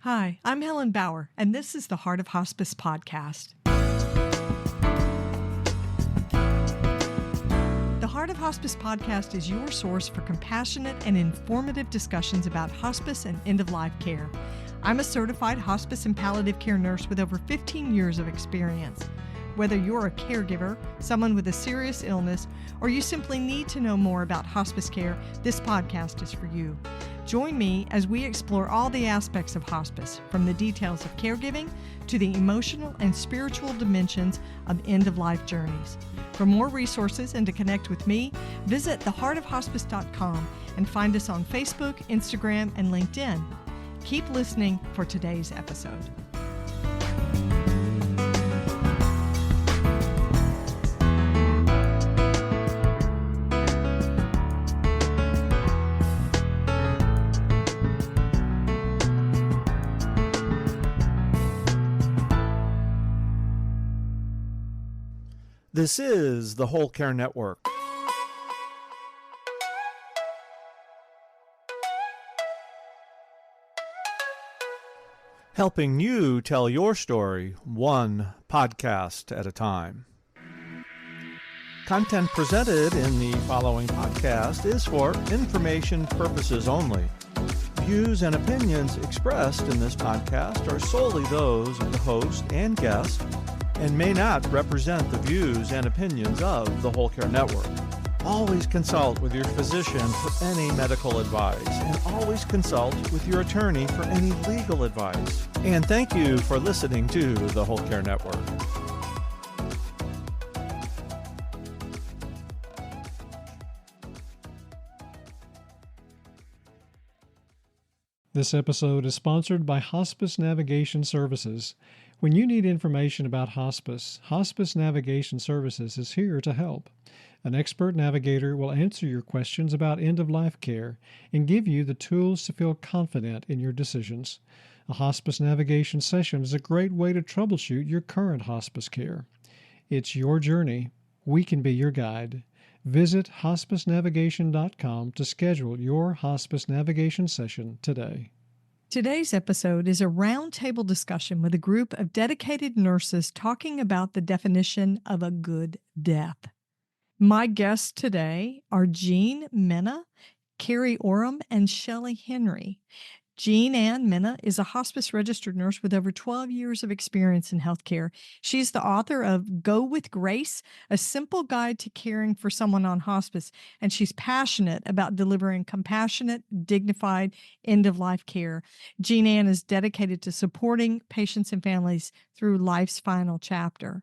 Hi, I'm Helen Bauer, and this is the Heart of Hospice Podcast. The Heart of Hospice Podcast is your source for compassionate and informative discussions about hospice and end-of-life care. I'm a certified hospice and palliative care nurse with over 15 years of experience. Whether you're a caregiver, someone with a serious illness, or you simply need to know more about hospice care, this podcast is for you. Join me as we explore all the aspects of hospice, from the details of caregiving to the emotional and spiritual dimensions of end-of-life journeys. For more resources and to connect with me, visit theheartofhospice.com and find us on Facebook, Instagram, and LinkedIn. Keep listening for today's episode. This is the Whole Care Network. Helping you tell your story one podcast at a time. Content presented in the following podcast is for information purposes only. Views and opinions expressed in this podcast are solely those of the host and guest and may not represent the views and opinions of the Whole Care Network. Always consult with your physician for any medical advice, and always consult with your attorney for any legal advice. And thank you for listening to the Whole Care Network. This episode is sponsored by Hospice Navigation Services. When you need information about hospice, Hospice Navigation Services is here to help. An expert navigator will answer your questions about end-of-life care and give you the tools to feel confident in your decisions. A hospice navigation session is a great way to troubleshoot your current hospice care. It's your journey. We can be your guide. Visit hospicenavigation.com to schedule your hospice navigation session today. Today's episode is a roundtable discussion with a group of dedicated nurses talking about the definition of a good death. My guests today are Ann Menna, Carrie Oram, and Shelley Henry. Ann Menna is a hospice registered nurse with over 12 years of experience in healthcare. She's the author of Go with Grace, a simple guide to caring for someone on hospice, and she's passionate about delivering compassionate, dignified, end-of-life care. Ann is dedicated to supporting patients and families through life's final chapter.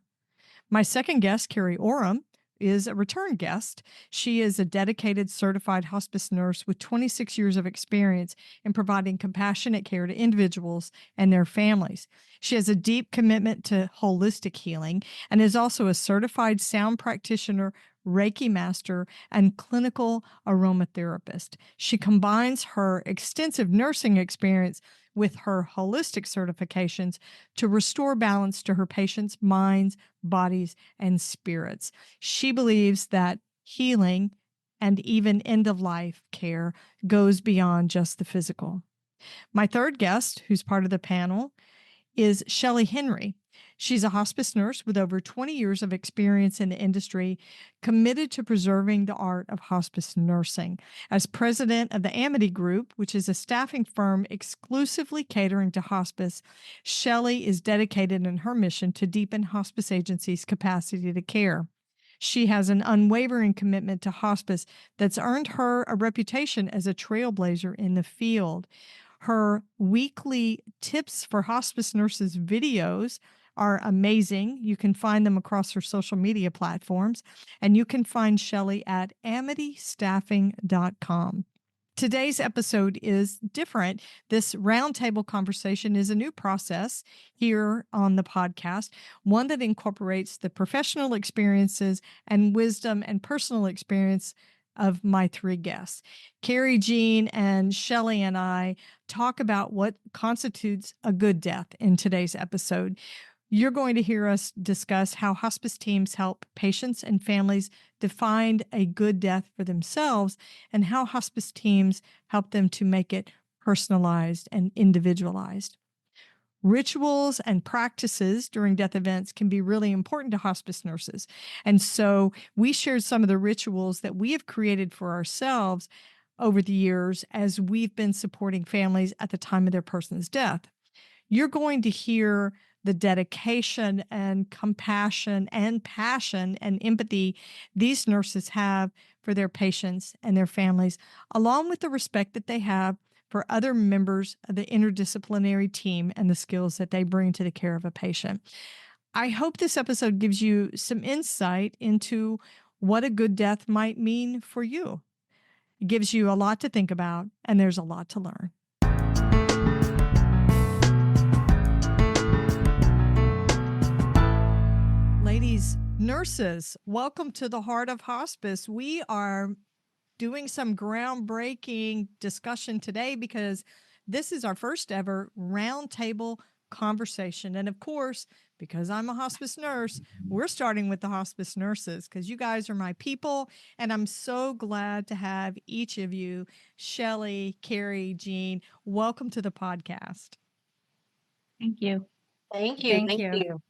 My second guest, Carrie Oram, is a return guest. She is a dedicated certified hospice nurse with 26 years of experience in providing compassionate care to individuals and their families. She has a deep commitment to holistic healing and is also a certified sound practitioner, Reiki master, and clinical aromatherapist. She combines her extensive nursing experience with her holistic certifications to restore balance to her patients' minds, bodies, and spirits. She believes that healing and even end-of-life care goes beyond just the physical. My third guest, who's part of the panel, is Shelley Henry. She's a hospice nurse with over 20 years of experience in the industry, committed to preserving the art of hospice nursing. As president of the Amity Group, which is a staffing firm exclusively catering to hospice, Shelley is dedicated in her mission to deepen hospice agencies' capacity to care. She has an unwavering commitment to hospice that's earned her a reputation as a trailblazer in the field. Her weekly Tips for Hospice Nurses videos are amazing. You can find them across her social media platforms, and you can find Shelley at amitystaffing.com. Today's episode is different. This roundtable conversation is a new process here on the podcast, one that incorporates the professional experiences and wisdom and personal experience of my three guests. Carrie, Jean, and Shelley and I talk about what constitutes a good death in today's episode. You're going to hear us discuss how hospice teams help patients and families define a good death for themselves, and how hospice teams help them to make it personalized and individualized. Rituals and practices during death events can be really important to hospice nurses. And so we shared some of the rituals that we have created for ourselves over the years as we've been supporting families at the time of their person's death. You're going to hear the dedication and compassion and passion and empathy these nurses have for their patients and their families, along with the respect that they have for other members of the interdisciplinary team and the skills that they bring to the care of a patient. I hope this episode gives you some insight into what a good death might mean for you. It gives you a lot to think about, and there's a lot to learn. Ladies, nurses, welcome to the Heart of Hospice. We are doing some groundbreaking discussion today because this is our first ever roundtable conversation. And of course, because I'm a hospice nurse, we're starting with the hospice nurses because you guys are my people. And I'm so glad to have each of you, Shelley, Carrie, Jean, welcome to the podcast. Thank you. Thank you. Thank you.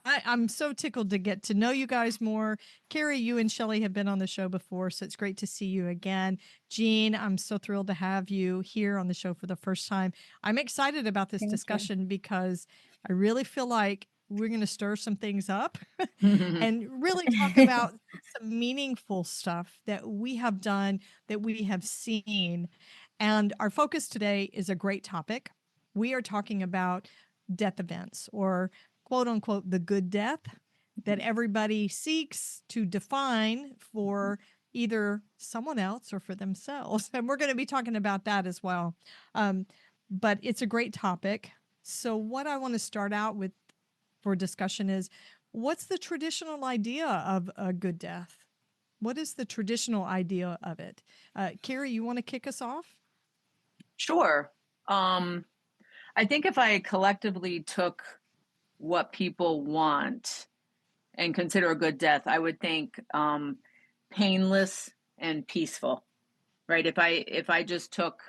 I'm so tickled to get to know you guys more. Carrie, you and Shelley have been on the show before, so it's great to see you again. Jean, I'm so thrilled to have you here on the show for the first time. I'm excited about this discussion because I really feel like we're going to stir some things up and really talk about some meaningful stuff that we have done, that we have seen. And our focus today is a great topic. We are talking about death events, or quote unquote, the good death that everybody seeks to define for either someone else or for themselves. And we're going to be talking about that as well. But it's a great topic. So what I want to start out with for discussion is, what's the traditional idea of a good death? What is the traditional idea of it? Carrie, you want to kick us off? Sure. I think if I collectively took what people want and consider a good death, I would think painless and peaceful, right? If I just took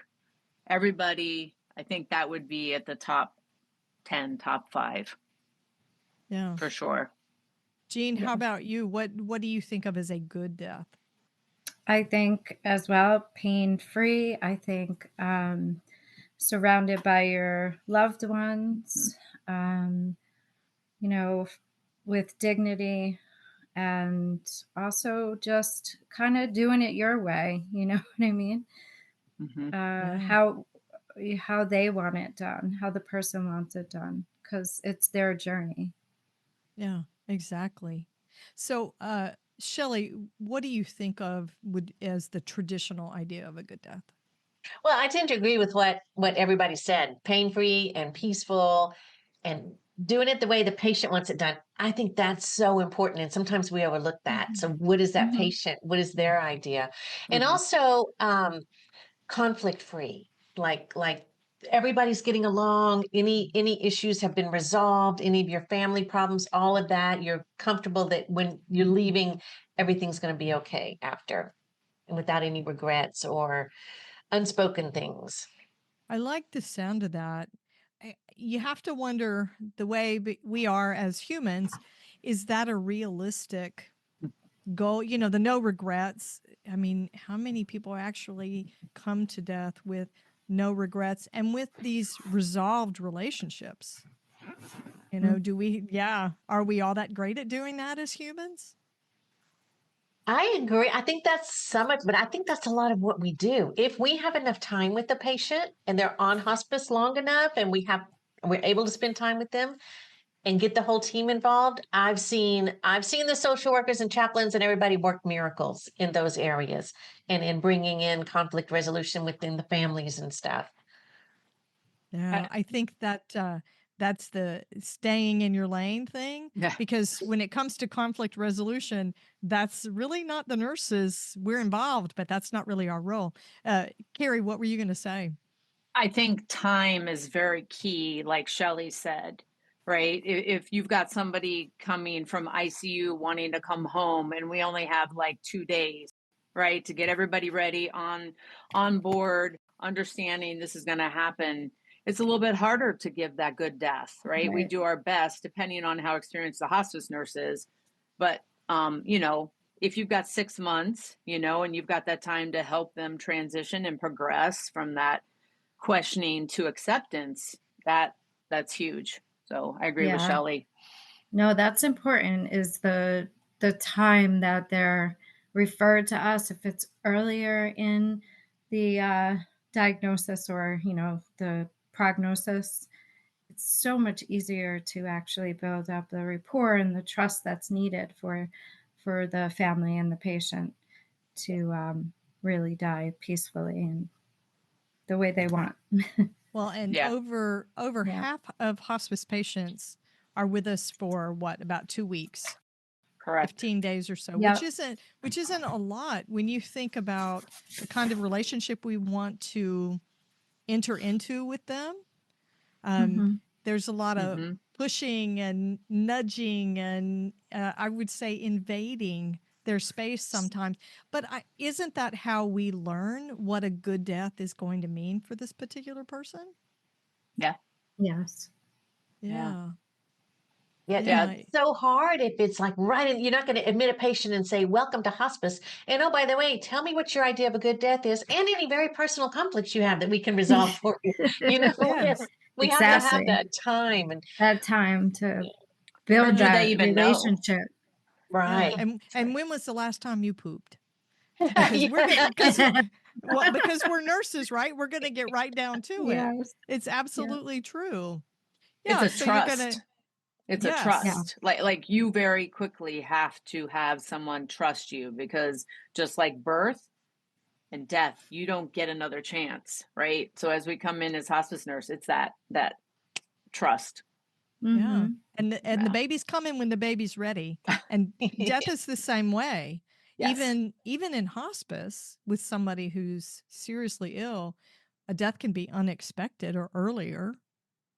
everybody, I think that would be at the top 10, top 5. Yeah, for sure. Jean, how about you? What do you think of as a good death? I think as well, pain-free. I think surrounded by your loved ones, with dignity, and also just kind of doing it your way. You know what I mean? How they want it done, how the person wants it done, because it's their journey. Yeah, exactly. So, Shelley, what do you think of as the traditional idea of a good death? Well, I tend to agree with what everybody said, pain-free and peaceful and doing it the way the patient wants it done. I think that's so important. And sometimes we overlook that. So what is that patient? What is their idea? And also conflict-free, like everybody's getting along, any issues have been resolved, any of your family problems, all of that, you're comfortable that when you're leaving, everything's going to be okay after and without any regrets or unspoken things. I like the sound of that. You have to wonder, the way we are as humans, is that a realistic goal? You know, the no regrets. I mean, how many people actually come to death with no regrets and with these resolved relationships? You know, are we all that great at doing that as humans? I agree. I think that's but I think that's a lot of what we do. If we have enough time with the patient and they're on hospice long enough and we're able to spend time with them and get the whole team involved, I've seen the social workers and chaplains and everybody work miracles in those areas and in bringing in conflict resolution within the families and stuff. Yeah, I think that that's the staying in your lane thing. Yeah. Because when it comes to conflict resolution, that's really not the nurses. We're involved, but that's not really our role. Carrie, what were you going to say? I think time is very key, like Shelley said, right? If you've got somebody coming from ICU wanting to come home and we only have like 2 days, right, to get everybody ready on board, understanding this is going to happen, it's a little bit harder to give that good death, right? We Right. do our best depending on how experienced the hospice nurse is. But, if you've got 6 months, and you've got that time to help them transition and progress from that questioning to acceptance, that's huge. So I agree with Yeah. Shelley. No, that's important, is the time that they're referred to us. If it's earlier in the diagnosis or, the prognosis, it's so much easier to actually build up the rapport and the trust that's needed for the family and the patient to really die peacefully and the way they want. Well, and Yeah. over Yeah. half of hospice patients are with us for about 2 weeks, Correct. 15 days or so, Yep. which isn't a lot when you think about the kind of relationship we want to enter into with them. Mhm. There's a lot of Mm-hmm. pushing and nudging and I would say invading their space sometimes. But isn't that how we learn what a good death is going to mean for this particular person? Yeah. Yes. Yeah. Yeah, Yeah. it's so hard if it's like you're not going to admit a patient and say, "Welcome to hospice." And oh, by the way, tell me what your idea of a good death is, and any very personal conflicts you have that we can resolve for you. Yes. We have to have Exactly. that time, and That time to Or build do they that even know? relationship. Yeah. right. And when was the last time you pooped? Because because we're nurses, right? We're going to get right down to it. Yes. It's absolutely true. It's Yeah. a So you're going to, trust. It's a yes. trust. Like you very quickly have to have someone trust you, because just like birth and death, you don't get another chance, right? So as we come in as hospice nurse, it's that trust. Yeah. Mhm. And the Yeah. baby's coming when the baby's ready. And death is the same way. Yes. Even in hospice with somebody who's seriously ill, a death can be unexpected or earlier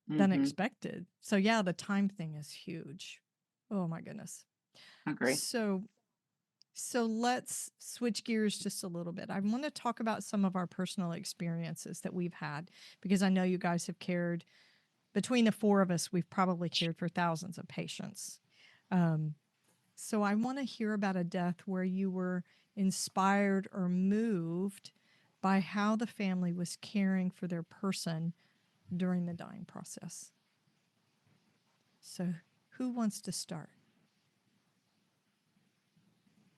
than Mhm. expected. So yeah, the time thing is huge. Oh my goodness. Agree. So let's switch gears just a little bit. I want to talk about some of our personal experiences that we've had, because I know you guys have cared. Between the four of us, we've probably cared for thousands of patients. So I want to hear about a death where you were inspired or moved by how the family was caring for their person during the dying process. So who wants to start?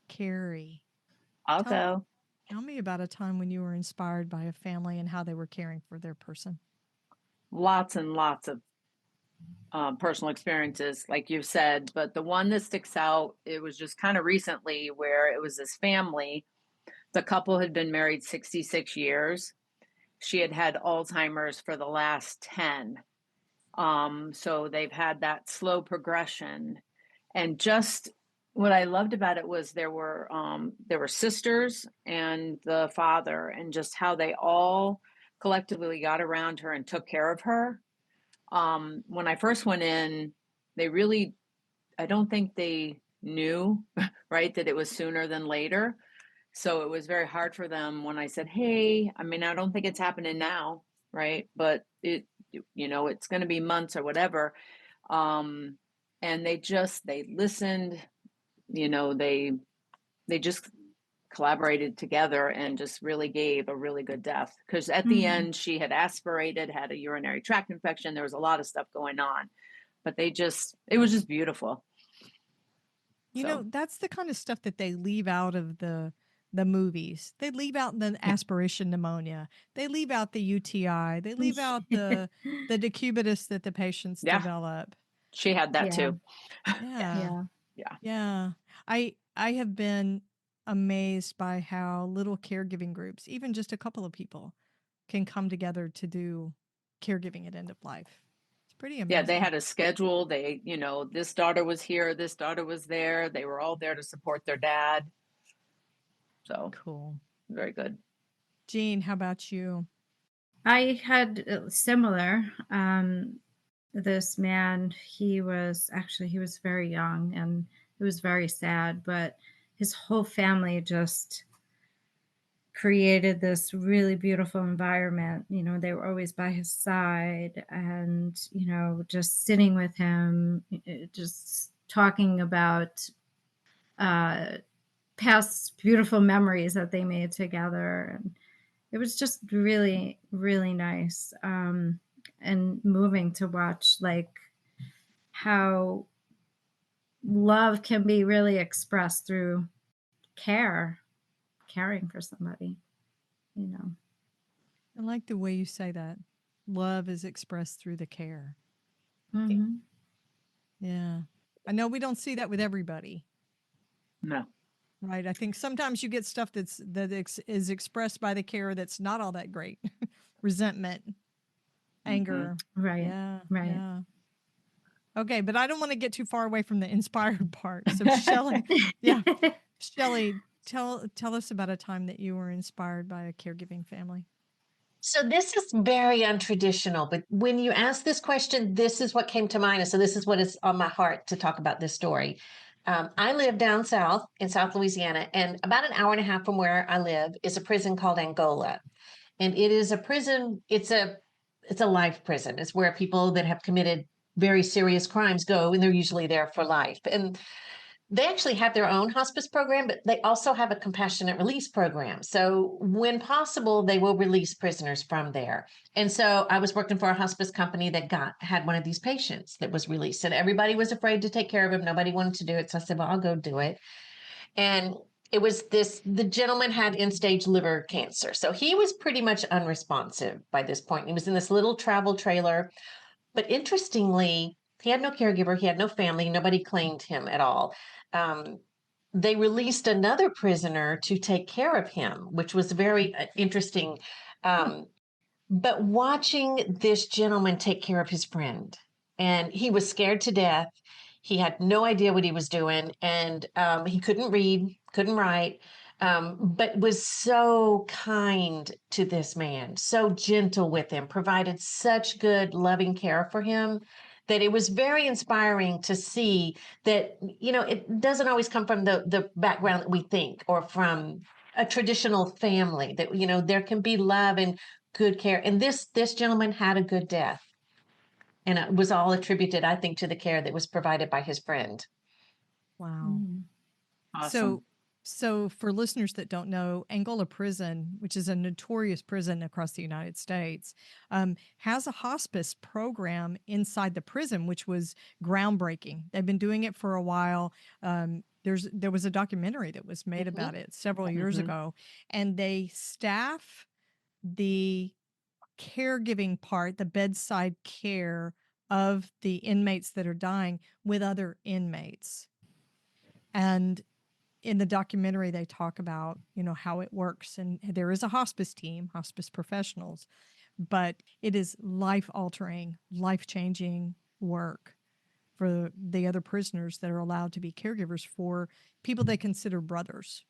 Carrie. I'll Tell- go. Tell me about a time when you were inspired by a family and how they were caring for their person. Lots and lots of personal experiences, like you said, but the one that sticks out, it was just kind of recently, where it was this family. The couple had been married 66 years. She had had Alzheimer's for the last 10. So they've had that slow progression. And just what I loved about it was there were sisters and the father, and just how they all collectively got around her and took care of her. When I first went in, I don't think they knew, right, that it was sooner than later. So it was very hard for them when I said, "Hey, I mean, I don't think it's happening now, right? But it's going to be months or whatever." And they listened, they just collaborated together and just really gave a really good death. Because at the end, she had aspirated, had a urinary tract infection. There was a lot of stuff going on, but it was just beautiful. You know, that's the kind of stuff that they leave out of the movies. They leave out the aspiration pneumonia. They leave out the UTI. They leave out the decubitus that the patients develop. She had that too. Yeah. Yeah. Yeah. I have been amazed by how little caregiving groups, even just a couple of people, can come together to do caregiving at end of life. It's pretty amazing. Yeah, they had a schedule. They, this daughter was here, this daughter was there. They were all there to support their dad. So cool. Very good. Jean, how about you? I had similar. This man, he was very young, and it was very sad, but his whole family just created this really beautiful environment. You know, they were always by his side and, you know, just sitting with him, just talking about past beautiful memories that they made together. And it was just really, really nice and moving to watch, like, how love can be really expressed through caring for somebody, you know. I like the way you say that. Love is expressed through the care. Mhm. Yeah. I know we don't see that with everybody, No. right? I think sometimes you get stuff is expressed by the care that's not all that great. Resentment, anger. Right. Yeah. Right. Yeah. Okay, but I don't want to get too far away from the inspired part. So Shelley, yeah. Shelley, tell us about a time that you were inspired by a caregiving family. So this is very untraditional, but when you ask this question, this is what came to mind. And so this is what is on my heart to talk about this story. I live down south in South Louisiana, and about an hour and a half from where I live is a prison called Angola. And it is a prison, it's a life prison. It's where people that have committed very serious crimes go, and they're usually there for life. And they actually have their own hospice program, but they also have a compassionate release program. So when possible, they will release prisoners from there. And so I was working for a hospice company that had one of these patients that was released, and everybody was afraid to take care of him. Nobody wanted to do it. So I said, well, I'll go do it. And it was the gentleman had end-stage liver cancer. So he was pretty much unresponsive by this point. He was in this little travel trailer. But interestingly, he had no caregiver, he had no family, nobody claimed him at all. They released another prisoner to take care of him, which was very interesting. But watching this gentleman take care of his friend, and he was scared to death. He had no idea what he was doing, and he couldn't read, couldn't write, but was so kind to this man, so gentle with him, provided such good, loving care for him that it was very inspiring to see that, you know, it doesn't always come from the background that we think or from a traditional family, that, you know, there can be love and good care. And this gentleman had a good death. And it was all attributed, I think, to the care that was provided by his friend. Wow. Awesome. So for listeners that don't know, Angola Prison, which is a notorious prison across the United States, has a hospice program inside the prison, which was groundbreaking. They've been doing it for a while. There was a documentary that was made about it several years ago, and they staff the caregiving part, the bedside care of the inmates that are dying with other inmates. And in the documentary, they talk about, you know, how it works. And there is a hospice team, hospice professionals, but it is life-altering, life-changing work for the other prisoners that are allowed to be caregivers for people they consider brothers.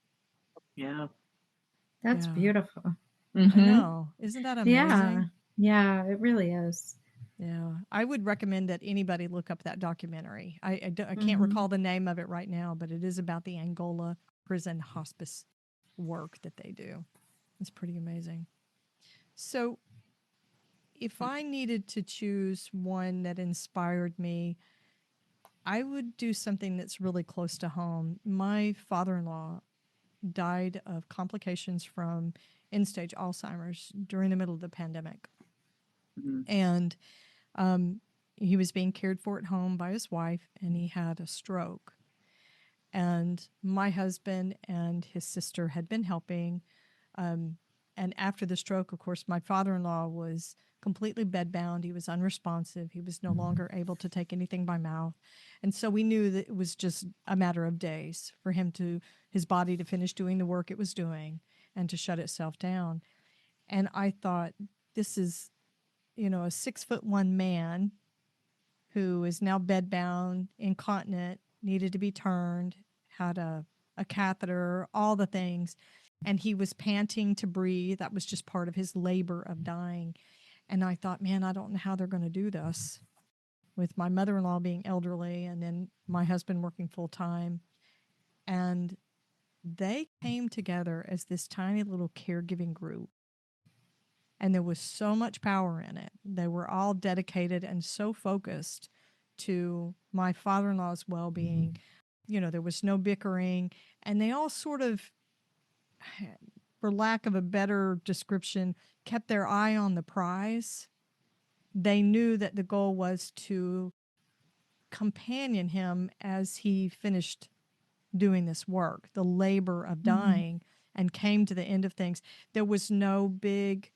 Yeah. That's beautiful. I know. Isn't that amazing? Yeah, it really is. Yeah. I would recommend that anybody look up that documentary. I can't recall the name of it right now, but it is about the Angola prison hospice work that they do. It's pretty amazing. So if I needed to choose one that inspired me, I would do something that's really close to home. My father-in-law died of complications from end-stage Alzheimer's during the middle of the pandemic. And he was being cared for at home by his wife, and he had a stroke. And my husband and his sister had been helping. And after the stroke, of course, my father-in-law was completely bedbound. He was unresponsive. He was no longer able to take anything by mouth. And so we knew that it was just a matter of days for his body to finish doing the work it was doing and to shut itself down. And I thought, this is, you know, a 6'1" man who is now bedbound, incontinent, needed to be turned, had a catheter, all the things. And he was panting to breathe. That was just part of his labor of dying. And I thought, man, I don't know how they're going to do this with my mother-in-law being elderly and then my husband working full time. And they came together as this tiny little caregiving group. And there was so much power in it. They were all dedicated and so focused to my father-in-law's well-being. You know, there was no bickering. And they all sort of, for lack of a better description, kept their eye on the prize. They knew that the goal was to companion him as he finished doing this work, the labor of dying, and came to the end of things. There was no big,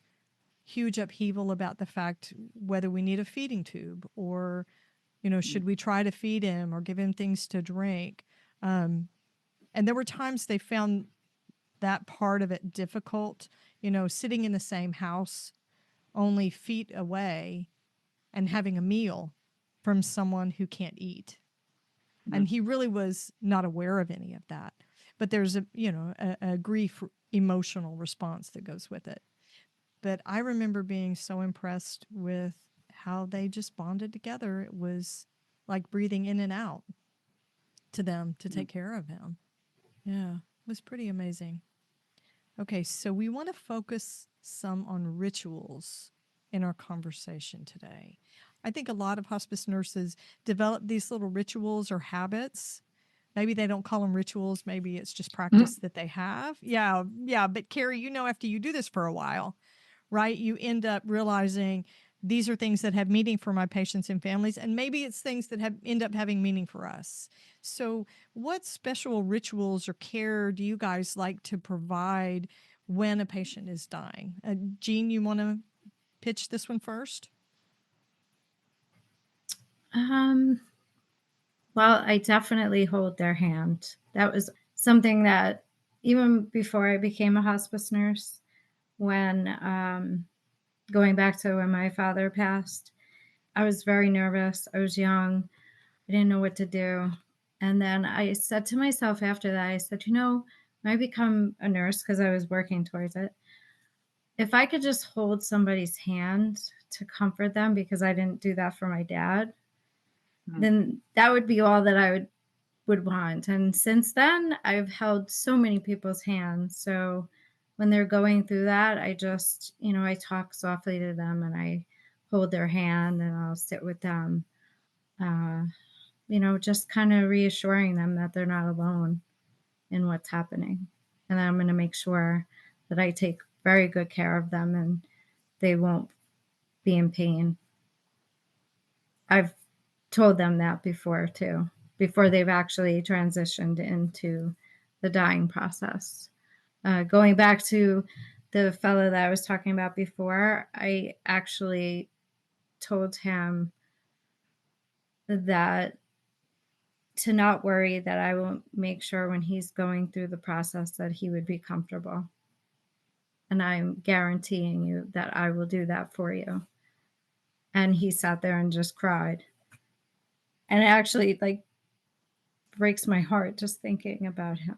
huge upheaval about the fact whether we need a feeding tube or, you know, should we try to feed him or give him things to drink. And there were times they found that part of it difficult, you know, sitting in the same house, only feet away, and having a meal from someone who can't eat. And he really was not aware of any of that. But there's a grief emotional response that goes with it. But I remember being so impressed with how they just bonded together. It was like breathing in and out to them to take care of him. Yeah, it was pretty amazing. Okay, so we want to focus some on rituals in our conversation today. I think a lot of hospice nurses develop these little rituals or habits. Maybe they don't call them rituals. Maybe it's just practice that they have. Yeah. But Carrie, you know, after you do this for a while, right, you end up realizing these are things that have meaning for my patients and families, and maybe it's things that end up having meaning for us. So what special rituals or care do you guys like to provide when a patient is dying? Jean, you want to pitch this one first? Well, I definitely hold their hand. That was something that even before I became a hospice nurse, when going back to when my father passed, I was very nervous. I was young. I didn't know what to do. And then I said to myself after that, I said, you know, when I become a nurse, because I was working towards it, if I could just hold somebody's hand to comfort them, because I didn't do that for my dad, then that would be all that I would want. And since then, I've held so many people's hands. So when they're going through that, I just, you know, I talk softly to them and I hold their hand and I'll sit with them, you know, just kind of reassuring them that they're not alone in what's happening. And I'm going to make sure that I take very good care of them and they won't be in pain. I've told them that before too, before they've actually transitioned into the dying process. Going back to the fellow that I was talking about before, I actually told him that to not worry, that I will make sure when he's going through the process that he would be comfortable. And I'm guaranteeing you that I will do that for you. And he sat there and just cried. And it actually like breaks my heart just thinking about him.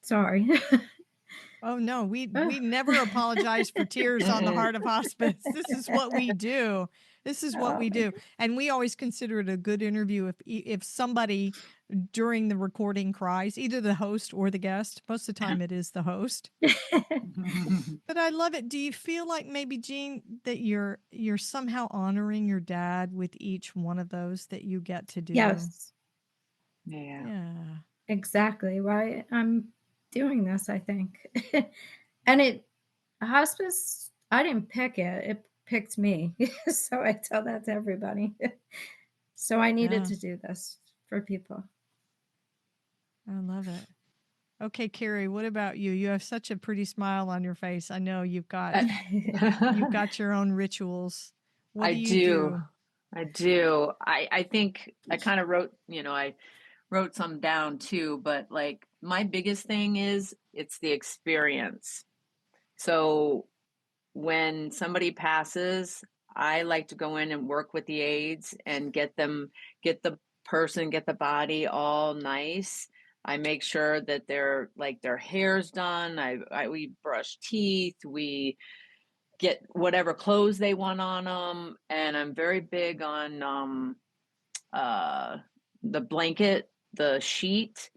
Sorry. Oh no, we never apologize for tears on the Heart of Hospice. This is what we do. This is what we do. And we always consider it a good interview if somebody during the recording cries, either the host or the guest. Most of the time it is the host. But I love it. Do you feel like maybe, Jean, that you're somehow honoring your dad with each one of those that you get to do? Yes. Yeah. Exactly why I'm doing this, I think. And hospice, I didn't pick it. It picked me. So I tell that to everybody. So I needed to do this for people. I love it. Okay, Carrie, what about you? You have such a pretty smile on your face. I know you've got your own rituals. What do you do? I do. I think I kind of wrote, I wrote some down too, but like my biggest thing is it's the experience. So when somebody passes, I like to go in and work with the aides and get the body all nice. I make sure that their hair's done. We brush teeth. We get whatever clothes they want on them. And I'm very big on the blanket, the sheet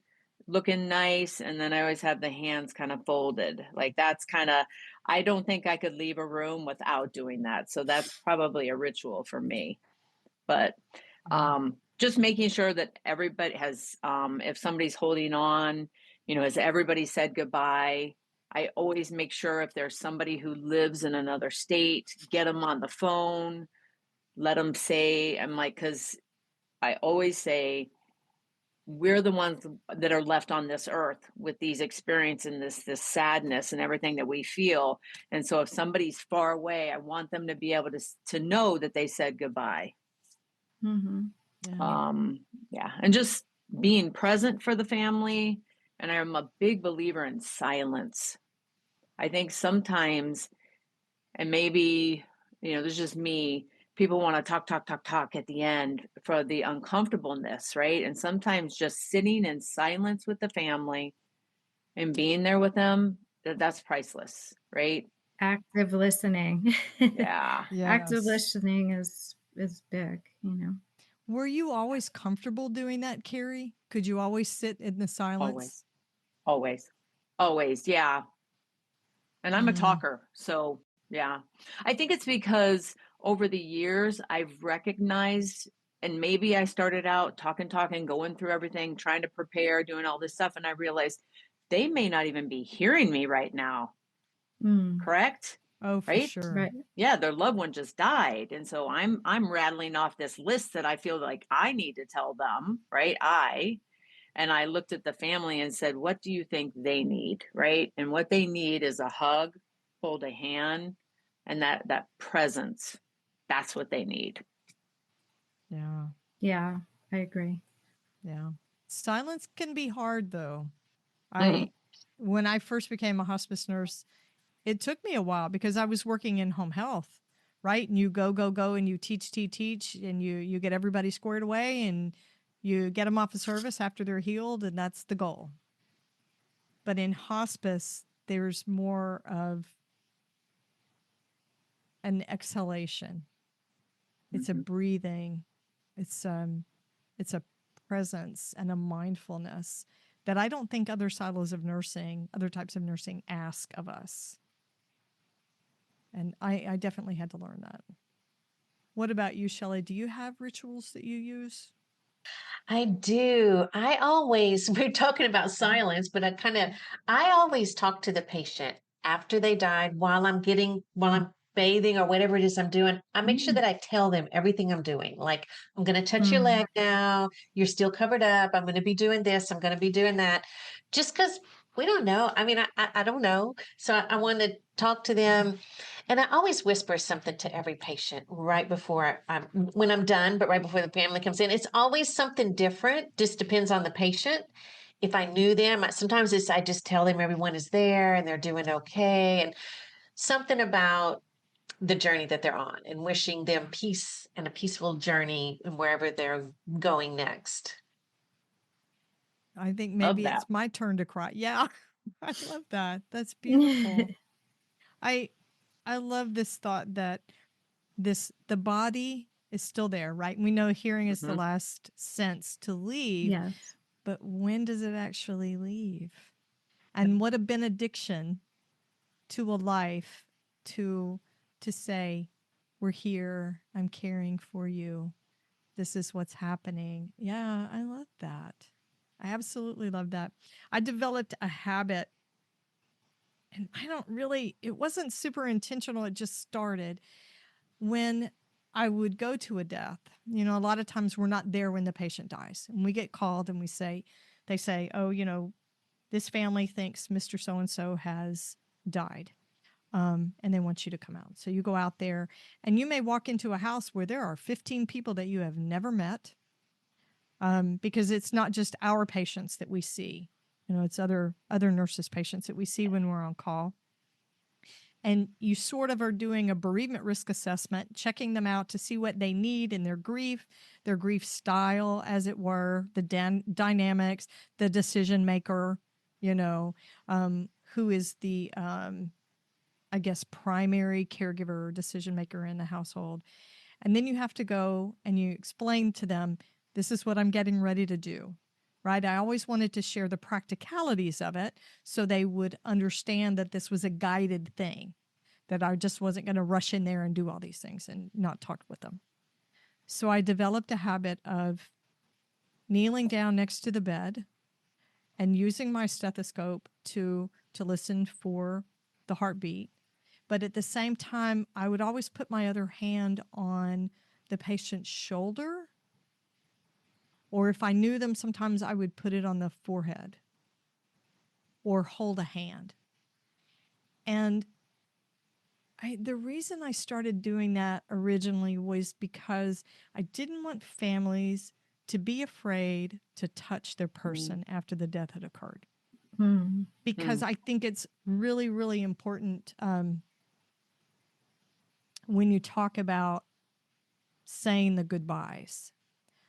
looking nice, and then I always have the hands kind of folded. Like that's kind of, I don't think I could leave a room without doing that. So that's probably a ritual for me. But just making sure that everybody has, if somebody's holding on, has everybody said goodbye? I always make sure if there's somebody who lives in another state, get them on the phone, let them say, I'm like, because I always say, we're the ones that are left on this earth with these experiences and this sadness and everything that we feel. And so if somebody's far away, I want them to be able to know that they said goodbye. Mm-hmm. Yeah. And just being present for the family. And I'm a big believer in silence. I think sometimes, and maybe, there's just me, people want to talk at the end for the uncomfortableness, right? And sometimes just sitting in silence with the family and being there with them, that's priceless, right? Active listening. Yeah. Active Yes. listening is big, Were you always comfortable doing that, Carrie? Could you always sit in the silence? Always. Yeah. And I'm a Mm. talker. So, yeah. I think it's because over the years, I've recognized, and maybe I started out talking, going through everything, trying to prepare, doing all this stuff. And I realized they may not even be hearing me right now. Correct? Oh, for Right? sure. Right. Yeah, their loved one just died. And so I'm rattling off this list that I feel like I need to tell them, right? And I looked at the family and said, what do you think they need? Right. And what they need is a hug, hold a hand, and that presence. That's what they need. Yeah. Yeah, I agree. Yeah. Silence can be hard though. Mhm. When I first became a hospice nurse, it took me a while because I was working in home health, right? And you go, and you teach, and you get everybody squared away and you get them off of service after they're healed, and that's the goal. But in hospice, there's more of an exhalation. It's a breathing. It's a presence and a mindfulness that I don't think other silos of nursing, other types of nursing ask of us. And I definitely had to learn that. What about you, Shelley? Do you have rituals that you use? I do. We're talking about silence, but I always talk to the patient after they died while I'm bathing or whatever it is I'm doing. I make sure that I tell them everything I'm doing. Like, I'm going to touch your leg now. You're still covered up. I'm going to be doing this. I'm going to be doing that. Just because we don't know. I mean, I don't know. So I want to talk to them. And I always whisper something to every patient right before when I'm done, but right before the family comes in. It's always something different. Just depends on the patient. If I knew them, sometimes I just tell them everyone is there and they're doing okay, and something about the journey that they're on, and wishing them peace and a peaceful journey wherever they're going next. I think Love maybe that. it's my turn to cry. Yeah, I love that. That's beautiful. I love this thought that the body is still there, right? We know hearing is the last sense to leave, Yes. but when does it actually leave? And what a benediction to a life to say, we're here, I'm caring for you, this is what's happening. Yeah, I love that. I absolutely love that. I developed a habit, and it wasn't super intentional, it just started when I would go to a death. A lot of times we're not there when the patient dies, and we get called and they say, oh, this family thinks Mr. So and so has died. And they want you to come out. So you go out there, and you may walk into a house where there are 15 people that you have never met, because it's not just our patients that we see. It's other nurses' patients that we see when we're on call. And you sort of are doing a bereavement risk assessment, checking them out to see what they need in their grief style, as it were, the dynamics, the decision maker, who is the, I guess, primary caregiver or decision maker in the household. And then you have to go and you explain to them, this is what I'm getting ready to do. right? I always wanted to share the practicalities of it so they would understand that this was a guided thing, that I just wasn't going to rush in there and do all these things and not talk with them. So I developed a habit of kneeling down next to the bed and using my stethoscope to listen for the heartbeat. But at the same time, I would always put my other hand on the patient's shoulder. Or if I knew them, sometimes I would put it on the forehead or hold a hand. And the reason I started doing that originally was because I didn't want families to be afraid to touch their person after the death had occurred. Because I think it's really, really important when you talk about saying the goodbyes.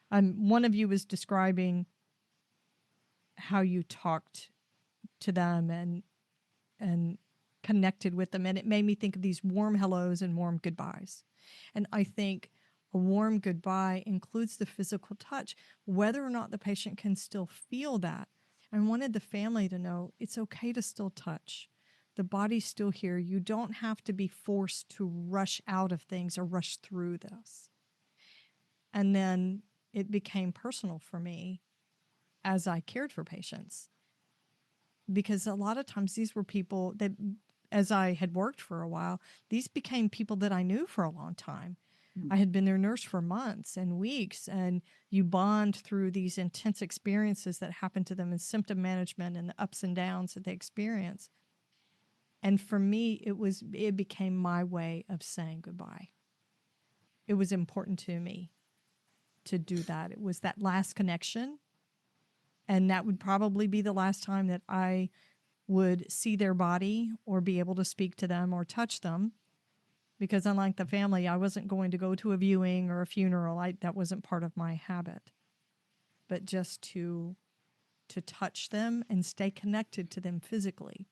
One of you was describing how you talked to them and connected with them, and it made me think of these warm hellos and warm goodbyes. And I think a warm goodbye includes the physical touch, whether or not the patient can still feel that. I wanted the family to know it's okay to still touch. The body's still here. You don't have to be forced to rush out of things or rush through this. And then it became personal for me as I cared for patients. Because a lot of times these were people that, as I had worked for a while, these became people that I knew for a long time. I had been their nurse for months and weeks, and you bond through these intense experiences that happen to them in symptom management and the ups and downs that they experience. And for me, it became my way of saying goodbye. It was important to me to do that. It was that last connection, and that would probably be the last time that I would see their body or be able to speak to them or touch them. Because unlike the family, I wasn't going to go to a viewing or a funeral. That wasn't part of my habit. But just to touch them and stay connected to them physically.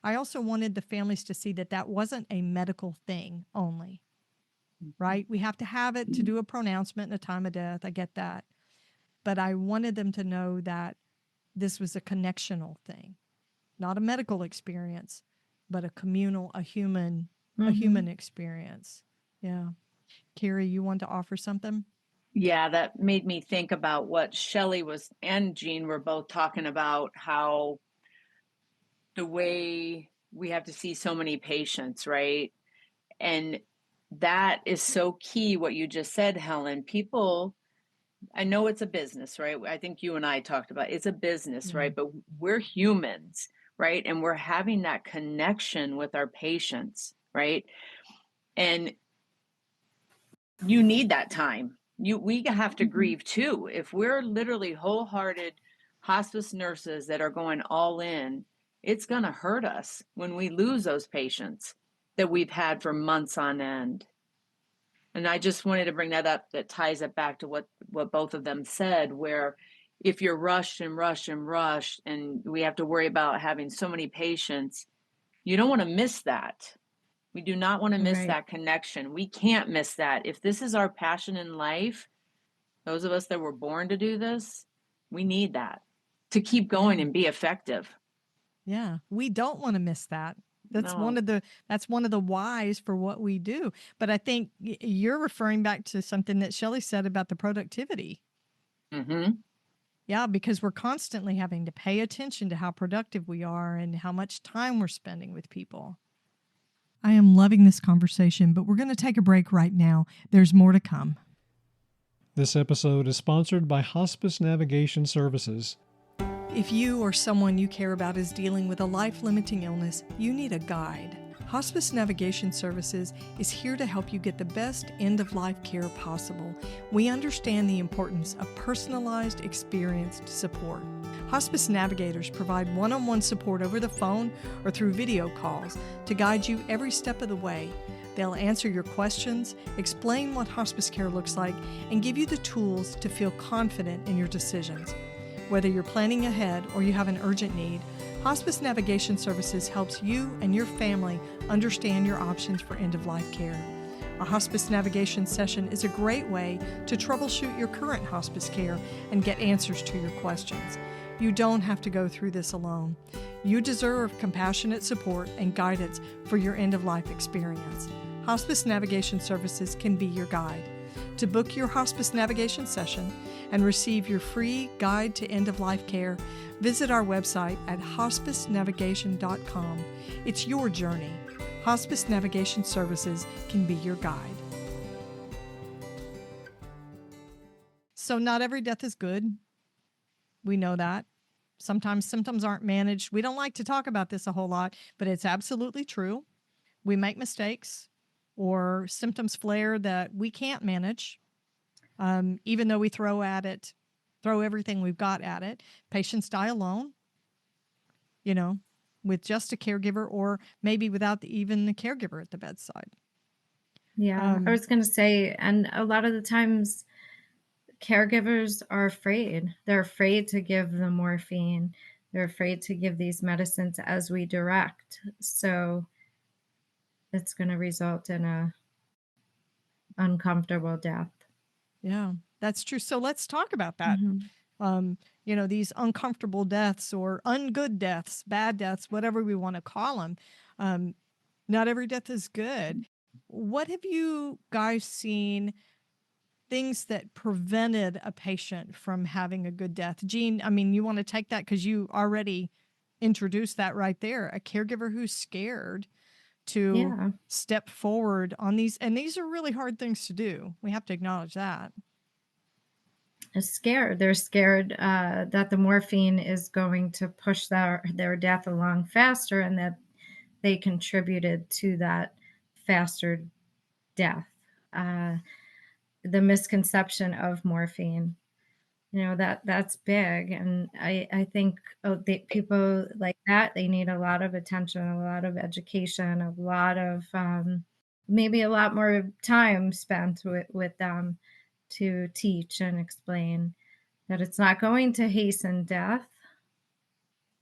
I also wanted the families to see that that wasn't a medical thing only, right? We have to have it to do a pronouncement in a time of death. I get that. But I wanted them to know that this was a connectional thing, not a medical experience, but a communal, a human experience. Yeah. Carrie, you want to offer something? Yeah, that made me think about what Shelley and Jean were both talking about, how the way we have to see so many patients, right? And that is so key, what you just said, Helen. People, I know it's a business, right? I think you and I talked about it's a business, right? But we're humans, right? And we're having that connection with our patients, right? And you need that time. We have to grieve too. If we're literally wholehearted hospice nurses that are going all in, it's going to hurt us when we lose those patients that we've had for months on end. And I just wanted to bring that up. That ties it back to what both of them said, where if you're rushed and we have to worry about having so many patients, you don't want to miss that. We do not want to miss that connection. We can't miss that. If this is our passion in life, those of us that were born to do this, we need that to keep going and be effective. Yeah, we don't want to miss that. That's one of the whys for what we do. But I think you're referring back to something that Shelley said about the productivity. Yeah, because we're constantly having to pay attention to how productive we are and how much time we're spending with people. I am loving this conversation, but we're going to take a break right now. There's more to come. This episode is sponsored by Hospice Navigation Services. If you or someone you care about is dealing with a life-limiting illness, you need a guide. Hospice Navigation Services is here to help you get the best end-of-life care possible. We understand the importance of personalized, experienced support. Hospice navigators provide one-on-one support over the phone or through video calls to guide you every step of the way. They'll answer your questions, explain what hospice care looks like, and give you the tools to feel confident in your decisions. Whether you're planning ahead or you have an urgent need, Hospice Navigation Services helps you and your family understand your options for end-of-life care. A hospice navigation session is a great way to troubleshoot your current hospice care and get answers to your questions. You don't have to go through this alone. You deserve compassionate support and guidance for your end-of-life experience. Hospice Navigation Services can be your guide. To book your hospice navigation session and receive your free guide to end-of-life care, visit our website at hospicenavigation.com. It's your journey. Hospice Navigation Services can be your guide. So not every death is good. We know that. Sometimes symptoms aren't managed. We don't like to talk about this a whole lot, but it's absolutely true. We make mistakes or symptoms flare that we can't manage, even though we throw everything we've got at it. Patients die alone, with just a caregiver or maybe without even the caregiver at the bedside. Yeah, I was going to say, and a lot of the times caregivers are afraid. They're afraid to give the morphine. They're afraid to give these medicines as we direct. So it's going to result in a uncomfortable death. Yeah, that's true. So let's talk about that. These uncomfortable deaths or ungood deaths, bad deaths, whatever we want to call them. Not every death is good. What have you guys seen, things that prevented a patient from having a good death? Jean, you want to take that because you already introduced that right there. A caregiver who's scared to step forward on these. And these are really hard things to do. We have to acknowledge that. Scared. They're scared that the morphine is going to push their death along faster and that they contributed to that faster death. The misconception of morphine, that's big. And I think people like that, they need a lot of attention, a lot of education, a lot of maybe a lot more time spent with them to teach and explain that it's not going to hasten death,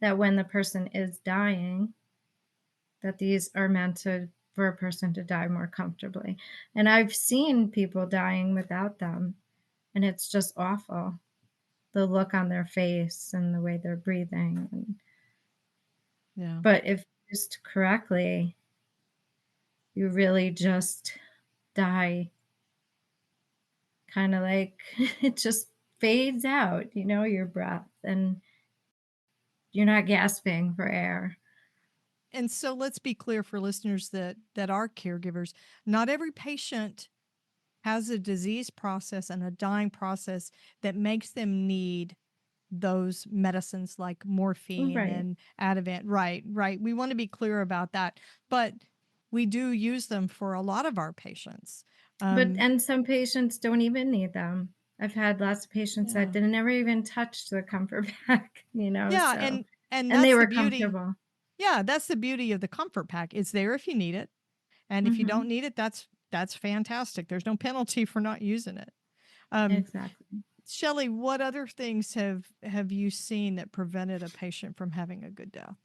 that when the person is dying, that these are meant for a person to die more comfortably. And I've seen people dying without them, and it's just awful. The look on their face and the way they're breathing. But if used correctly, you really just die kind of like it just fades out, your breath, and you're not gasping for air. And so let's be clear for listeners that are caregivers. Not every patient has a disease process and a dying process that makes them need those medicines like morphine and Ativan. Right. We want to be clear about that. But we do use them for a lot of our patients. And some patients don't even need them. I've had lots of patients that didn't never even touch the comfort pack, Yeah, so, and they that's were the beauty. comfortable. Yeah, that's the beauty of the comfort pack. It's there if you need it. And if you don't need it, that's fantastic. There's no penalty for not using it. Exactly. Shelley, what other things have you seen that prevented a patient from having a good death?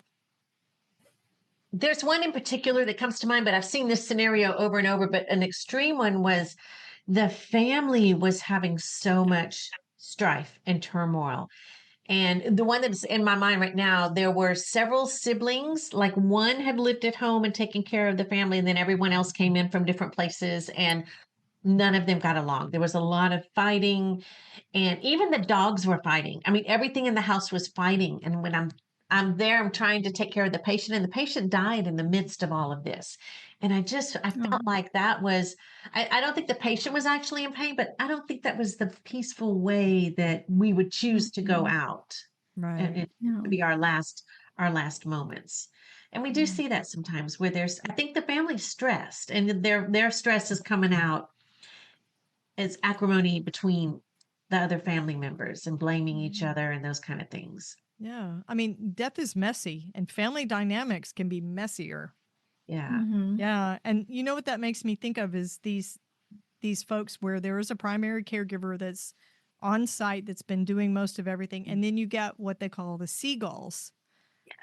There's one in particular that comes to mind, but I've seen this scenario over and over. But an extreme one was the family was having so much strife and turmoil. And the one that's in my mind right now, there were several siblings, like one had lived at home and taken care of the family, and then everyone else came in from different places, and none of them got along. There was a lot of fighting, and even the dogs were fighting. Everything in the house was fighting. And when I'm there, I'm trying to take care of the patient, and the patient died in the midst of all of this. And I felt like that was, I don't think the patient was actually in pain, but I don't think that was the peaceful way that we would choose to go out. Right. And it would be our last moments. And we do see that sometimes where I think the family's stressed, and their stress is coming out as acrimony between the other family members and blaming each other and those kind of things. Yeah. Death is messy, and family dynamics can be messier. Yeah. Yeah. And you know what that makes me think of is these folks where there is a primary caregiver that's on site that's been doing most of everything. And then you get what they call the seagulls,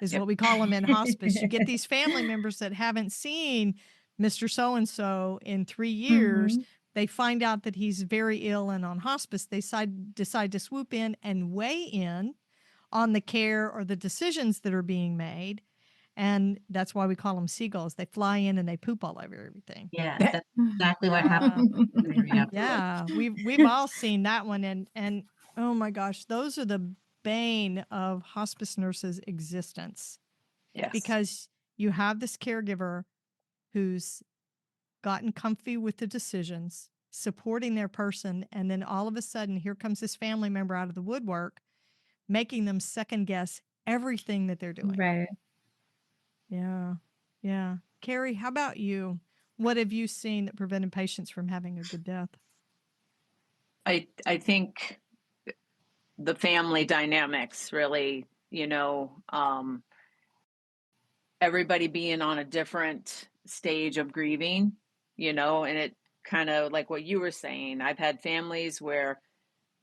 is what we call them in hospice. You get these family members that haven't seen Mr. So-and-so in 3 years, Mhm. they find out that he's very ill and on hospice. They decide to swoop in and weigh in on the care or the decisions that are being made. And that's why we call them seagulls. They fly in and they poop all over everything. Yes, that's exactly what Yeah. happened. Yeah. Yeah, we've all seen that one, and oh my gosh, those are the bane of hospice nurses' existence, Yes. because you have this caregiver who's gotten comfy with the decisions, supporting their person, and then all of a sudden, here comes this family member out of the woodwork, making them second guess everything that they're doing. Right. Yeah, yeah. Carrie, how about you? What have you seen that prevented patients from having a good death? I think the family dynamics really, everybody being on a different stage of grieving, and it kind of like what you were saying. I've had families where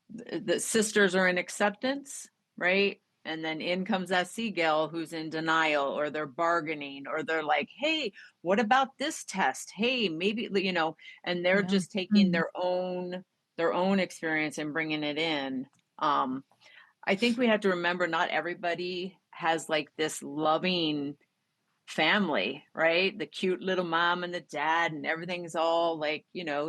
the sisters are in acceptance, right? And then in comes that seagull who's in denial, or they're bargaining, or they're like, hey, what about this test? Hey, maybe, and they're Yeah. just taking Mhm. their own experience and bringing it in. I think we have to remember not everybody has like this loving family, right? The cute little mom and the dad, and everything's all like,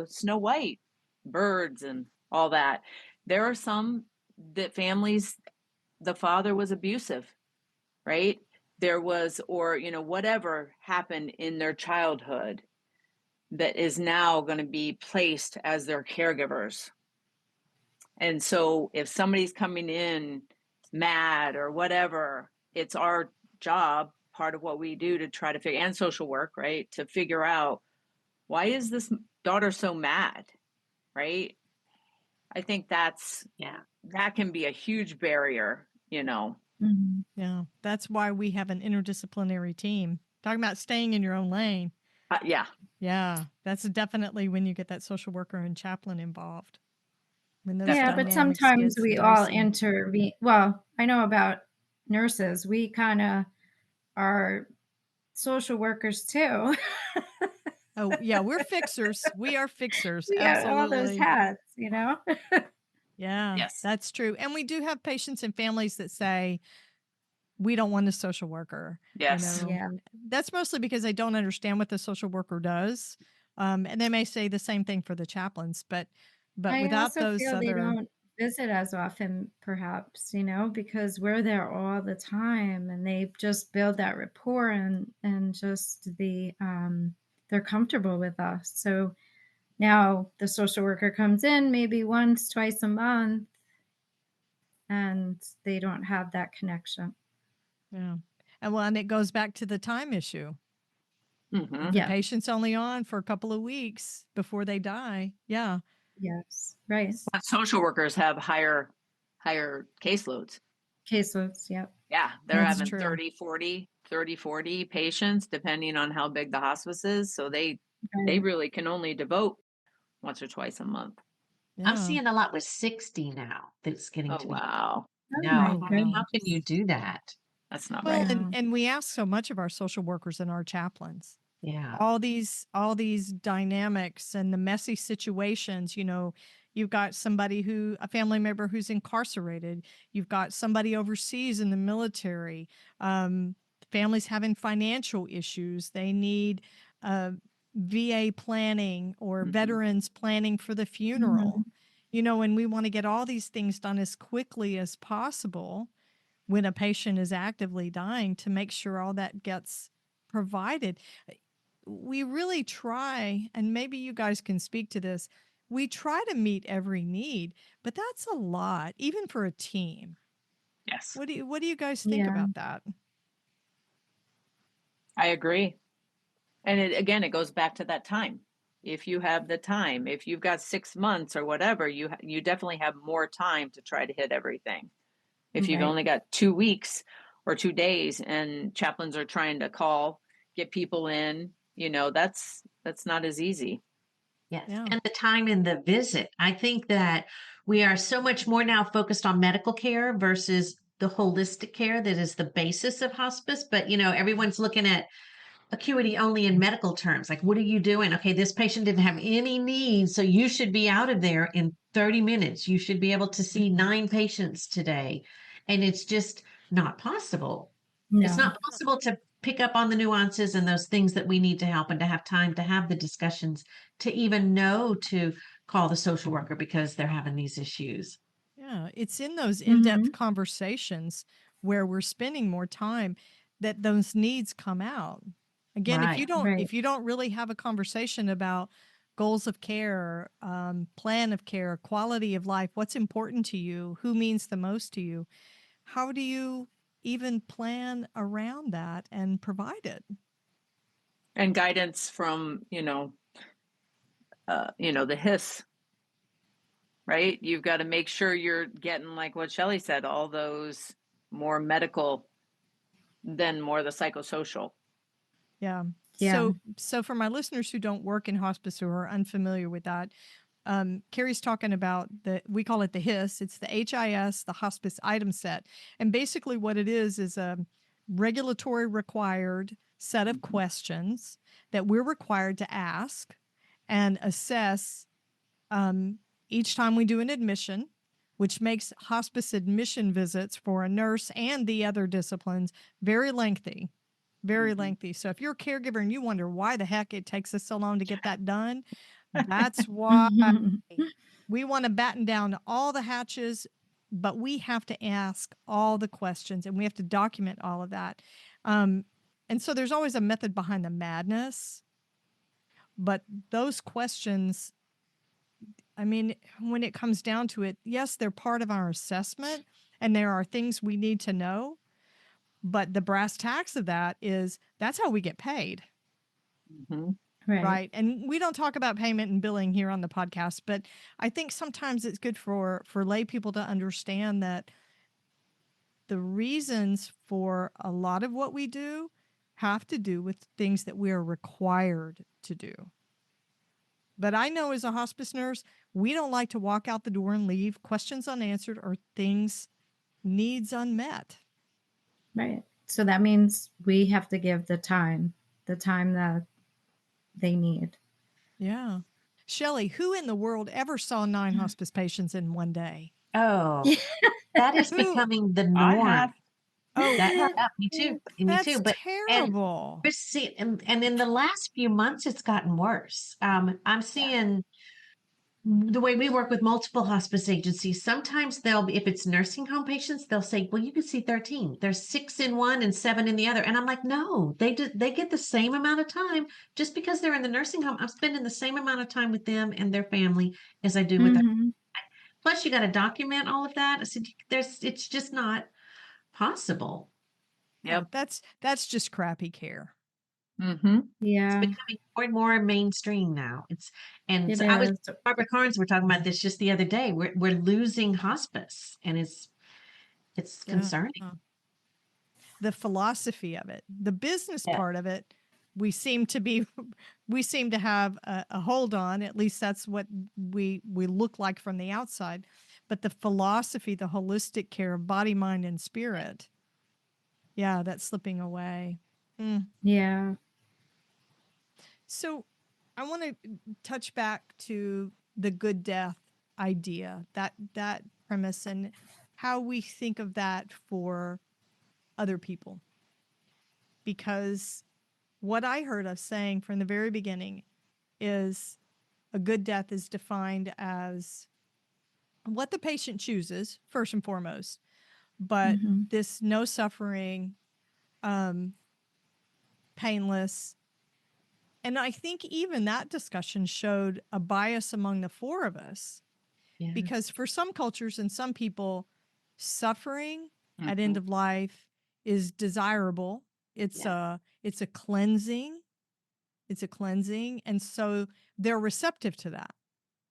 Snow White, birds, and all that. There are some that families, the father was abusive, right? There was, or, whatever happened in their childhood that is now going to be placed as their caregivers. And so if somebody's coming in mad or whatever, it's our job, part of what we do, to try to figure, and social work, right? To figure out, why is this daughter so mad, right? I think that can be a huge barrier, Mhm. Yeah, that's why we have an interdisciplinary team. Talking about staying in your own lane. Yeah. Yeah, that's definitely when you get that social worker and chaplain involved. When those Yeah, but dynamics sometimes get we all dicey. intervene. Well, I know about nurses. We kind of are social workers too. Oh, yeah, we're fixers. We are fixers. We got all those Absolutely. hats, Yeah, Yes. that's true. And we do have patients and families that say, we don't want a social worker. Yes. Yeah. That's mostly because they don't understand what the social worker does. And they may say the same thing for the chaplains, but I without also those feel they other, don't visit as often, perhaps, because we're there all the time and they just build that rapport and just they're comfortable with us. So now the social worker comes in maybe once, twice a month, and they don't have that connection. yeah. And it goes back to the time issue. Mm-hmm. The Yeah. patient's only on for a couple of weeks before they die. Yeah. Yes. Right. But social workers have higher caseloads. Caseloads. Yep. Yeah, they're That's having true. 30, 40 patients, depending on how big the hospice is. So they Right. really can only devote once or twice a month. Yeah. I'm seeing a lot with 60 now that's getting Oh, to be. wow. Oh No, my I mean, how goodness. can you do that? That's not Well, right. Yeah. and we ask so much of our social workers and our chaplains. Yeah. All these dynamics and the messy situations, you've got a family member who's incarcerated. You've got somebody overseas in the military. Families having financial issues. They need VA planning or Mhm. veterans planning for the funeral. And we want to get all these things done as quickly as possible when a patient is actively dying, to make sure all that gets provided. We really try, and maybe you guys can speak to this, we try to meet every need, but that's a lot, even for a team. Yes, What do you guys think Yeah. about that? I agree. And it goes back to that time. If you have the time, if you've got 6 months or whatever, you definitely have more time to try to hit everything. If you've Right. only got 2 weeks or 2 days, and chaplains are trying to get people in, that's not as easy. Yes. Yeah. And the time in the visit. I think that we are so much more now focused on medical care versus the holistic care that is the basis of hospice. But, everyone's looking at acuity only in medical terms. Like, what are you doing? Okay, this patient didn't have any needs, so you should be out of there in 30 minutes. You should be able to see 9 patients today. And it's just not possible. It's No. not possible to pick up on the nuances and those things that we need to help, and to have time to have the discussions, to even know to call the social worker because they're having these issues. Yeah, it's in those Mm-hmm. in-depth conversations where we're spending more time that those needs come out. Again, Right. if you don't really have a conversation about goals of care, plan of care, quality of life, what's important to you, who means the most to you, how do you even plan around that and provide it? And guidance from, the HIS, right? You've got to make sure you're getting, like what Shelley said, all those more medical than more the psychosocial. Yeah. Yeah. So for my listeners who don't work in hospice or are unfamiliar with that, Carrie's talking about we call it the HIS. It's the HIS, the hospice item set. And basically what it is a regulatory required set of questions that we're required to ask and assess each time we do an admission, which makes hospice admission visits for a nurse and the other disciplines very lengthy. Very lengthy. So if you're a caregiver and you wonder why the heck it takes us so long to get that done, that's why we want to batten down all the hatches, but we have to ask all the questions and we have to document all of that. And so there's always a method behind the madness, but those questions, I mean, when it comes down to it, yes, they're part of our assessment and there are things we need to know. But the brass tacks of that is that's how we get paid. Mm-hmm. Right. And we don't talk about payment and billing here on the podcast, but I think sometimes it's good for lay people to understand that the reasons for a lot of what we do have to do with things that we are required to do. But I know as a hospice nurse, we don't like to walk out the door and leave questions unanswered or needs unmet. Right. So that means we have to give the time that they need. Yeah. Shelley, who in the world ever saw 9 hospice patients in one day? Oh, that is becoming the I norm. have. Oh, Me too. Me that's too. But terrible. and in the last few months, it's gotten worse. I'm seeing the way we work with multiple hospice agencies. Sometimes if it's nursing home patients, they'll say, "Well, you can see 13. There's 6 in one and 7 in the other." And I'm like, "No, they get the same amount of time just because they're in the nursing home. I'm spending the same amount of time with them and their family as I do with them. Mm-hmm. Plus, you got to document all of that." I said, it's just not possible. Yep. That's just crappy care. Mm-hmm. It's Yeah. becoming more and more mainstream now. It So I was is. Barbara Carnes. We're talking about this just the other day. We're losing hospice, and it's concerning. The philosophy of it, the business Yeah. part of it, we seem to have a hold on. At least that's what we look like from the outside. But the philosophy, the holistic care of body, mind, and spirit, yeah, that's slipping away. Yeah. So I want to touch back to the good death idea, that premise, and how we think of that for other people. Because what I heard us saying from the very beginning is a good death is defined as what the patient chooses, first and foremost, but this no suffering, painless. And I think even that discussion showed a bias among the 4 of us, Yeah. because for some cultures and some people, suffering at end of life is desirable. It's a cleansing. It's a cleansing. And so they're receptive to that,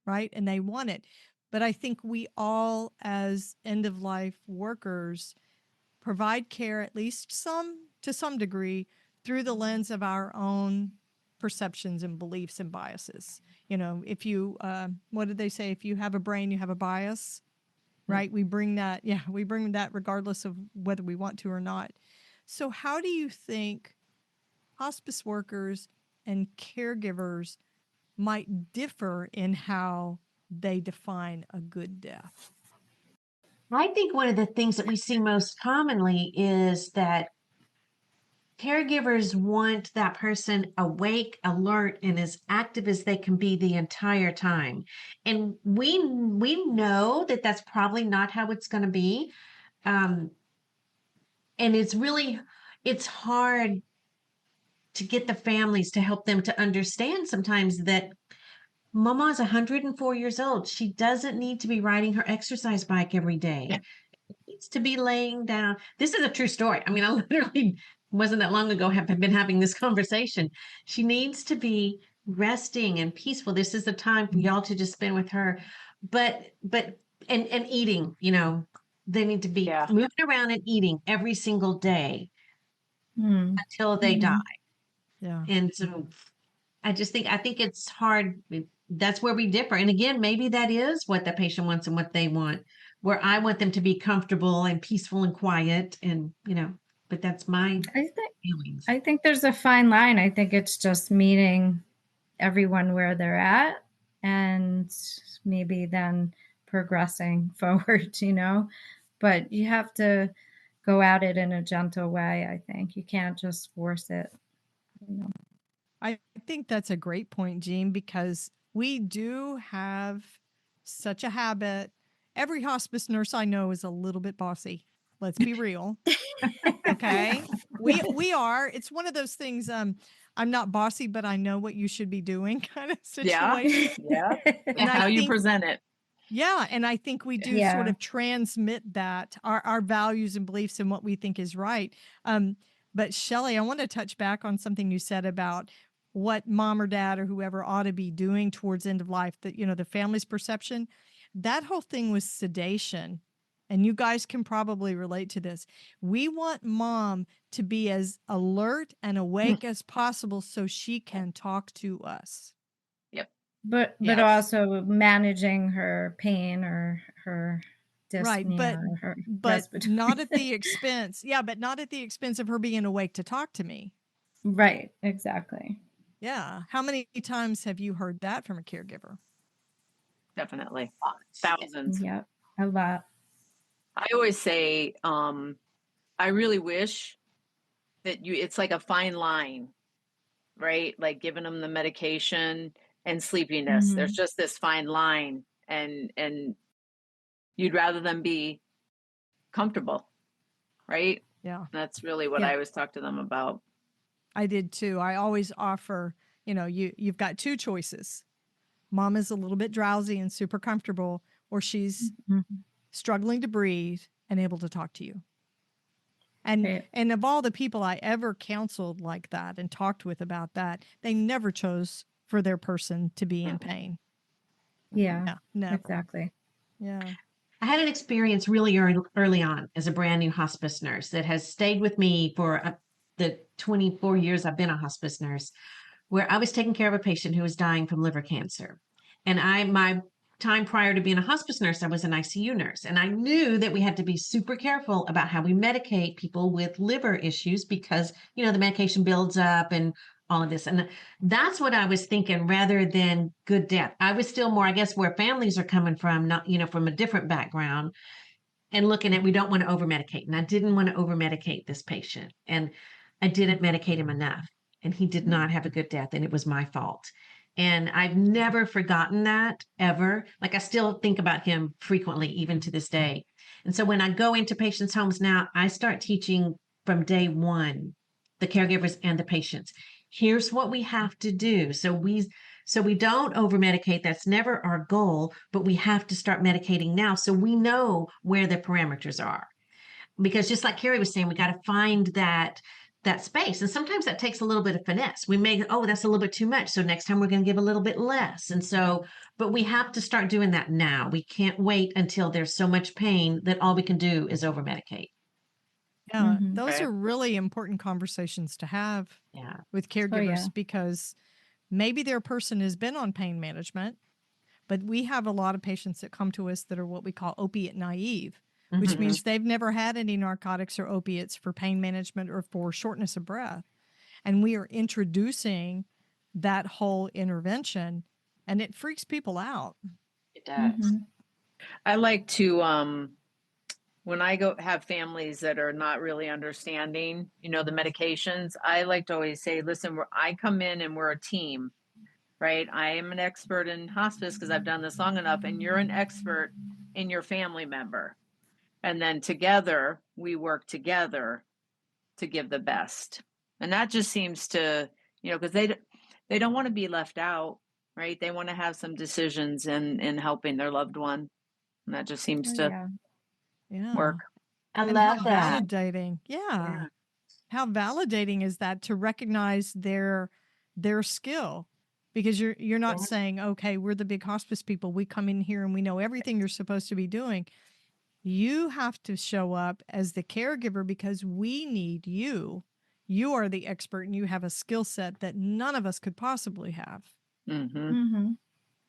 right? And they want it. But I think we all, as end of life workers, provide care, at least to some degree, through the lens of our own perceptions and beliefs and biases. You know, if you, what did they say? If you have a brain, you have a bias, right? We bring that regardless of whether we want to or not. So how do you think hospice workers and caregivers might differ in how they define a good death? I think one of the things that we see most commonly is that caregivers want that person awake, alert, and as active as they can be the entire time. And we know that that's probably not how it's going to be. Um, and it's hard to get the families to help them to understand sometimes that Mama is 104 years old. She doesn't need to be riding her exercise bike every day. Needs to be laying down. This is a true story. I mean, I literally wasn't that long ago have been having this conversation. She needs to be resting and peaceful. This is the time for y'all to just spend with her. But and eating, they need to be Yeah. moving around and eating every single day until they die. Yeah. And so I think it's hard. That's where we differ. And again, maybe that is what the patient wants and what they want, where I want them to be comfortable and peaceful and quiet and, but that's my feelings. I think there's a fine line. I think it's just meeting everyone where they're at and maybe then progressing forward, but you have to go at it in a gentle way. I think you can't just force it. I think that's a great point, Jean, because we do have such a habit. Every hospice nurse I know is a little bit bossy. Let's be real. Okay. We are. It's one of those things. I'm not bossy, but I know what you should be doing kind of situation. Yeah. And How you think, present it. Yeah. And I think we do sort of transmit that, our values and beliefs and what we think is right. But Shelley, I want to touch back on something you said about what mom or dad or whoever ought to be doing towards end of life, that, the family's perception. That whole thing was sedation. And you guys can probably relate to this. We want mom to be as alert and awake as possible so she can talk to us. Yep. But also managing her pain or her dyspnea. Right, but not at the expense. Yeah, but not at the expense of her being awake to talk to me. Right, exactly. Yeah. How many times have you heard that from a caregiver? Definitely. Thousands. Yep, a lot. I always say, I really wish that it's like a fine line, right? Like giving them the medication and sleepiness. There's just this fine line, and you'd rather them be comfortable, right? Yeah. That's really what I always talk to them about. I did too. I always offer, you've got two choices. Mom is a little bit drowsy and super comfortable, or she's struggling to breathe and able to talk to you. And of all the people I ever counseled like that and talked with about that, they never chose for their person to be in pain. Yeah, no, exactly. Yeah. I had an experience really early on as a brand new hospice nurse that has stayed with me for the 24 years I've been a hospice nurse, where I was taking care of a patient who was dying from liver cancer. And my time prior to being a hospice nurse, I was an ICU nurse. And I knew that we had to be super careful about how we medicate people with liver issues because, the medication builds up and all of this. And that's what I was thinking rather than good death. I was still more, I guess, where families are coming from, not, from a different background and looking at, we don't want to over medicate. And I didn't want to over medicate this patient. And I didn't medicate him enough. And he did not have a good death. And it was my fault. And I've never forgotten that ever. Like I still think about him frequently, even to this day. And so when I go into patients' homes now, I start teaching from day one, the caregivers and the patients. Here's what we have to do. So we don't over medicate. That's never our goal, but we have to start medicating now. So we know where the parameters are. Because just like Carrie was saying, we got to find that space. And sometimes that takes a little bit of finesse. We may, that's a little bit too much. So next time we're going to give a little bit less. And so, but we have to start doing that now. We can't wait until there's so much pain that all we can do is over medicate. Yeah, those are really important conversations to have with caregivers because maybe their person has been on pain management, but we have a lot of patients that come to us that are what we call opiate naive, which means they've never had any narcotics or opiates for pain management or for shortness of breath. and we are introducing that whole intervention, and it freaks people out. It does. Mm-hmm. I like to, when I go have families that are not really understanding, the medications, I like to always say, listen, I come in and we're a team, right? I am an expert in hospice because I've done this long enough, and you're an expert in your family member. And then together, we work together to give the best. And that just seems to, because they don't want to be left out, right? They want to have some decisions in helping their loved one. And that just seems to work. I And love how that. validating. Yeah. How validating is that to recognize their skill? Because you're not saying, okay, we're the big hospice people. We come in here and we know everything you're supposed to be doing. You have to show up as the caregiver because we need you. You are the expert and you have a skill set that none of us could possibly have. Mm-hmm. Mm-hmm.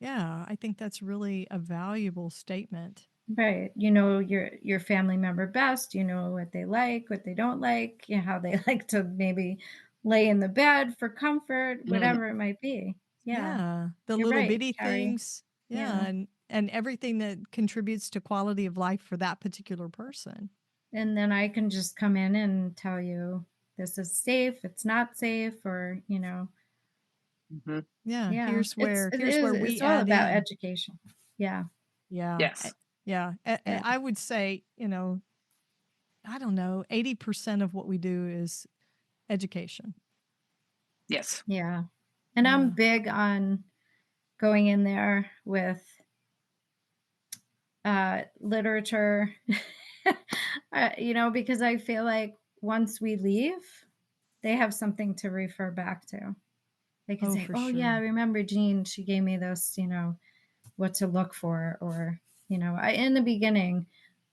Yeah, I think that's really a valuable statement. Right. You know your family member best. You know what they like, what they don't like, how they like to maybe lay in the bed for comfort, whatever it might be. Yeah. The You're little right, bitty Carrie. things. Yeah. And everything that contributes to quality of life for that particular person. And then I can just come in and tell you this is safe, it's not safe, or Mm-hmm. Yeah, yeah. here's where we it's all add about in. education. Yeah. Yeah. Yes. Yeah. I would say, I don't know, 80% of what we do is education. Yes. Yeah. And I'm big on going in there with literature, because I feel like once we leave, they have something to refer back to. They can say, oh, yeah, I remember Jean, she gave me this, what to look for. Or, in the beginning,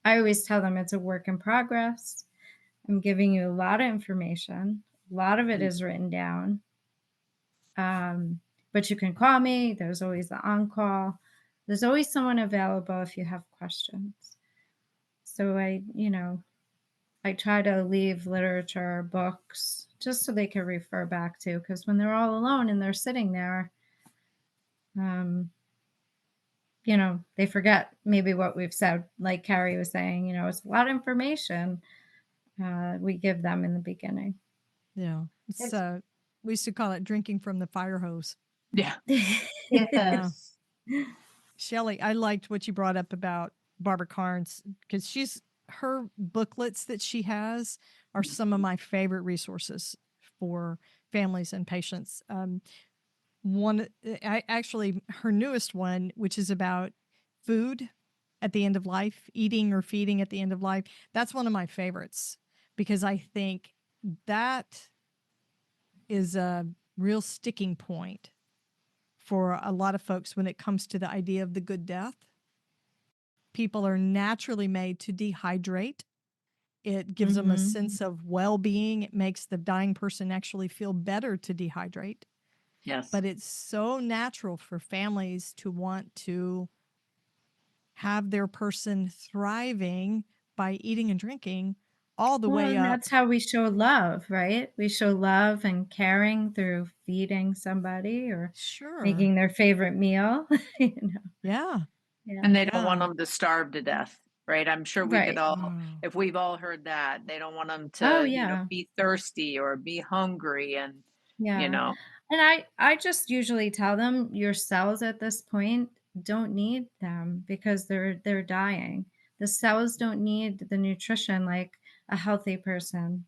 I always tell them it's a work in progress. I'm giving you a lot of information. A lot of it is written down. But you can call me. There's always the on-call. There's always someone available if you have questions. So I try to leave literature, books, just so they can refer back to, because when they're all alone and they're sitting there, they forget maybe what we've said. Like Carrie was saying, it's a lot of information we give them in the beginning. Yeah. It's, we used to call it drinking from the fire hose. Yeah. Yes. Shelley, I liked what you brought up about Barbara Carnes, because her booklets that she has are some of my favorite resources for families and patients. Her newest one, which is about food at the end of life, eating or feeding at the end of life, that's one of my favorites, because I think that is a real sticking point for a lot of folks when it comes to the idea of the good death. People are naturally made to dehydrate. It gives them a sense of well-being. It makes the dying person actually feel better to dehydrate. Yes. But it's so natural for families to want to have their person thriving by eating and drinking all the way up. That's how we show love, right? We show love and caring through feeding somebody or making their favorite meal. Yeah. And they don't want them to starve to death, right? I'm sure we could all, Oh. if we've all heard that, they don't want them to be thirsty or be hungry and, And I just usually tell them your cells at this point don't need them because they're dying. The cells don't need the nutrition like a healthy person,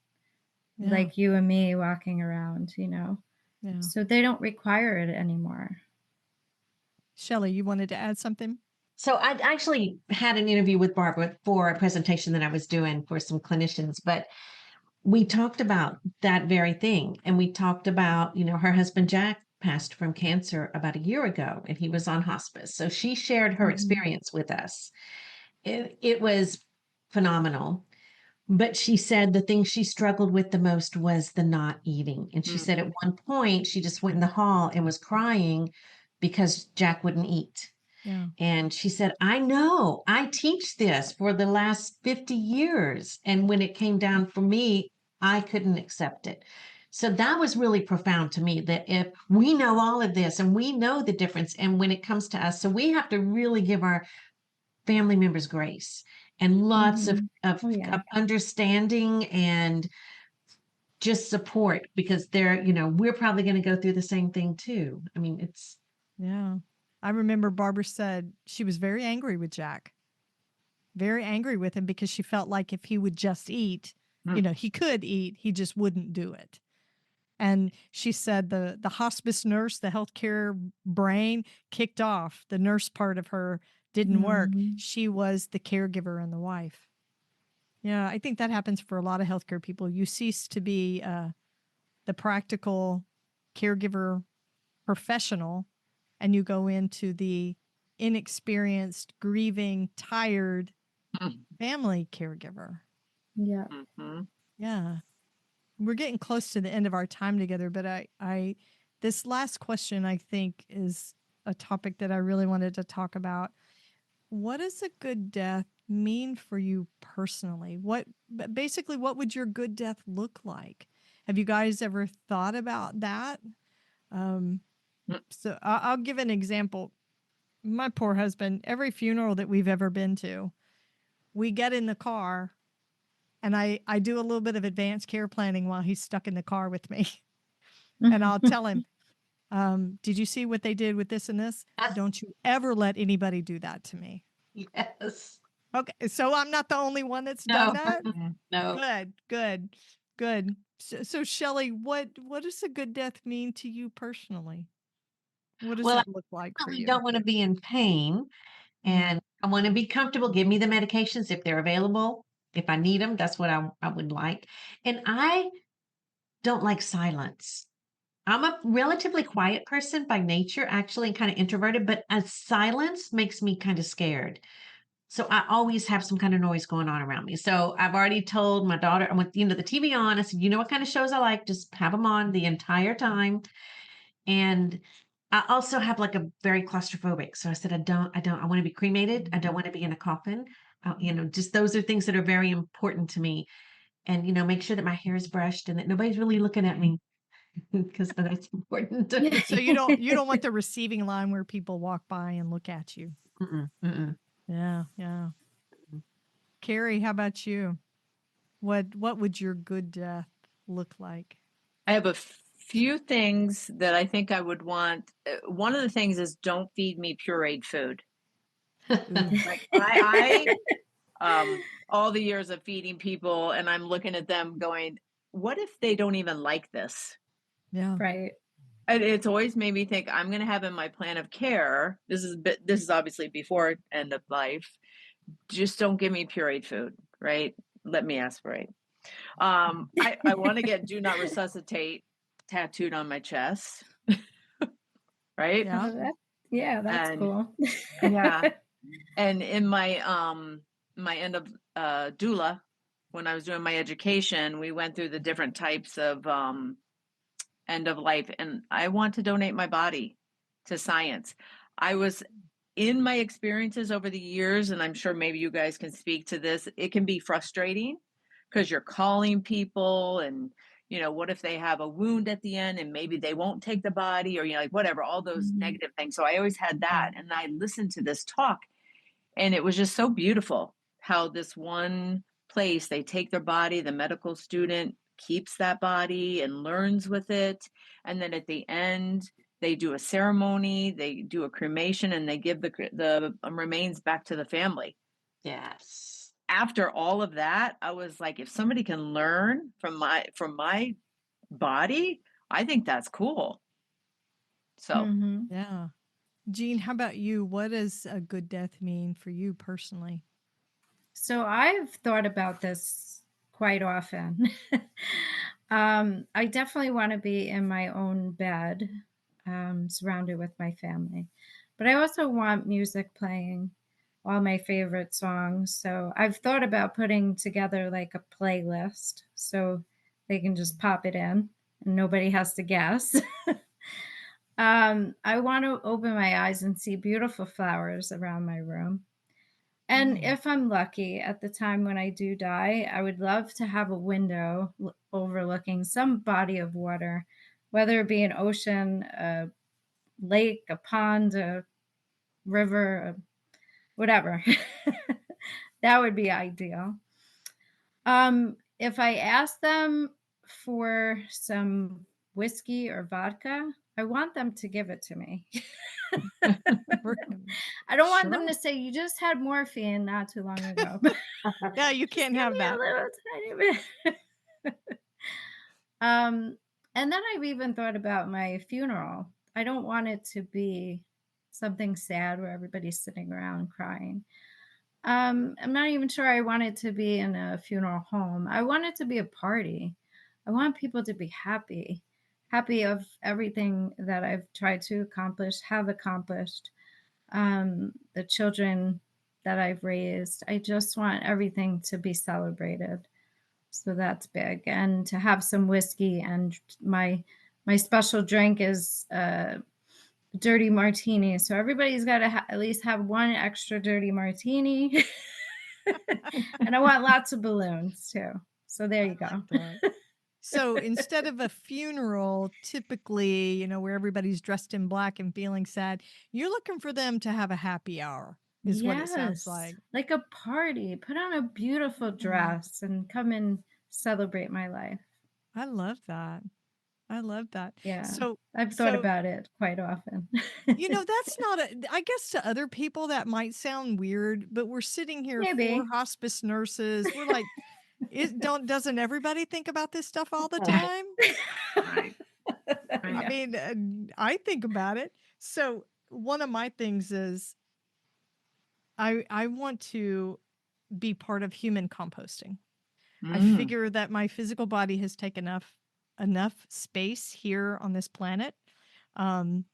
like you and me walking around, so they don't require it anymore. Shelley, you wanted to add something? So I actually had an interview with Barbara for a presentation that I was doing for some clinicians, but we talked about that very thing. And we talked about, her husband, Jack, passed from cancer about a year ago and he was on hospice. So she shared her experience with us. It was phenomenal. But she said the thing she struggled with the most was the not eating. And she said at one point she just went in the hall and was crying because Jack wouldn't eat. Yeah. And she said, I know, I teach this for the last 50 years. And when it came down for me, I couldn't accept it. So that was really profound to me, that if we know all of this and we know the difference, and when it comes to us, so we have to really give our family members grace and lots Mhm. of Oh, yeah. understanding and just support, because they're, we're probably going to go through the same thing too. I mean, it's Yeah. I remember Barbara said she was very angry with Jack, very angry with him because she felt like if he would just eat, he could eat, he just wouldn't do it. And she said the hospice nurse, the healthcare brain kicked off. The nurse part of her didn't work. Mhm. She was the caregiver and the wife. Yeah, I think that happens for a lot of healthcare people. You cease to be the practical caregiver professional and you go into the inexperienced, grieving, tired family caregiver. Yeah. Mm-hmm. Yeah. We're getting close to the end of our time together, but this last question I think is a topic that I really wanted to talk about. What does a good death mean for you personally? Basically what would your good death look like? Have you guys ever thought about that? Um, so I'll give an example. My poor husband, every funeral that we've ever been to, we get in the car and I do a little bit of advanced care planning while he's stuck in the car with me. And I'll tell him, did you see what they did with this and this? Don't you ever let anybody do that to me. yes. Okay. So I'm not the only one that's No, done that. no. Good. So Shelley, what does a good death mean to you personally? What does Well, that look like I for really you? don't want to be in pain, and I want to be comfortable. Give me the medications if they're available. If I need them, that's what I would like. And I don't like silence. I'm a relatively quiet person by nature, actually, and kind of introverted, but silence makes me kind of scared. So I always have some kind of noise going on around me. So I've already told my daughter, I want, the TV on. I said, you know what kind of shows I like? Just have them on the entire time. And I also have like a very claustrophobic. So I said, I want to be cremated. I don't want to be in a coffin. Just those are things that are very important to me. And, make sure that my hair is brushed and that nobody's really looking at me, because that's important to Yeah. So me. you don't want the receiving line where people walk by and look at you. Mm-mm, mm-mm. Yeah. Carrie, how about you? What would your good death look like? I have a few things that I think I would want. One of the things is don't feed me pureed food. Like I all the years of feeding people, and I'm looking at them going, what if they don't even like this? Yeah. Right. And it's always made me think I'm going to have in my plan of care. This is obviously before end of life. Just don't give me pureed food, right? Let me aspirate. I want to get do not resuscitate tattooed on my chest. Right? Yeah. That's And cool. yeah. And in my my end of doula, when I was doing my education, we went through the different types of end of life, and I want to donate my body to science. I was in my experiences over the years, and I'm sure maybe you guys can speak to this, it can be frustrating because you're calling people and what if they have a wound at the end and maybe they won't take the body, or like whatever, all those Mhm. negative things. So I always had that, and I listened to this talk, and it was just so beautiful how this one place, they take their body, the medical student keeps that body and learns with it. And then at the end, they do a ceremony, they do a cremation, and they give the remains back to the family. Yes. After all of that, I was like, if somebody can learn from my body, I think that's cool. So Mhm. Yeah. Jean, how about you? What does a good death mean for you personally? So I've thought about this quite often. I definitely want to be in my own bed, surrounded with my family. But I also want music playing, all my favorite songs. So I've thought about putting together like a playlist so they can just pop it in and nobody has to guess. I want to open my eyes and see beautiful flowers around my room. And if I'm lucky at the time when I do die, I would love to have a window overlooking some body of water, whether it be an ocean, a lake, a pond, a river, whatever. That would be ideal. If I ask them for some whiskey or vodka, I want them to give it to me. I don't want them to say, you just had morphine not too long ago. Yeah, you can't have Give me that. a little tiny bit. And then I've even thought about my funeral. I don't want it to be something sad where everybody's sitting around crying. I'm not even sure I want it to be in a funeral home. I want it to be a party. I want people to be happy of everything that I've tried to accomplish, have accomplished, the children that I've raised. I just want everything to be celebrated. So that's big. And to have some whiskey, and my special drink is dirty martini. So everybody's got to at least have one extra dirty martini. And I want lots of balloons too. So there you go. So instead of a funeral, typically, where everybody's dressed in black and feeling sad, you're looking for them to have a happy hour, is what it sounds like. Like a party. Put on a beautiful dress and come and celebrate my life. I love that. Yeah. So I've thought about it quite often. That's not I guess to other people that might sound weird, but we're sitting here Maybe. 4 hospice nurses. We're like, doesn't everybody think about this stuff all the time? Right. I mean, I think about it. So one of my things is I want to be part of human composting. I figure that my physical body has taken enough space here on this planet. And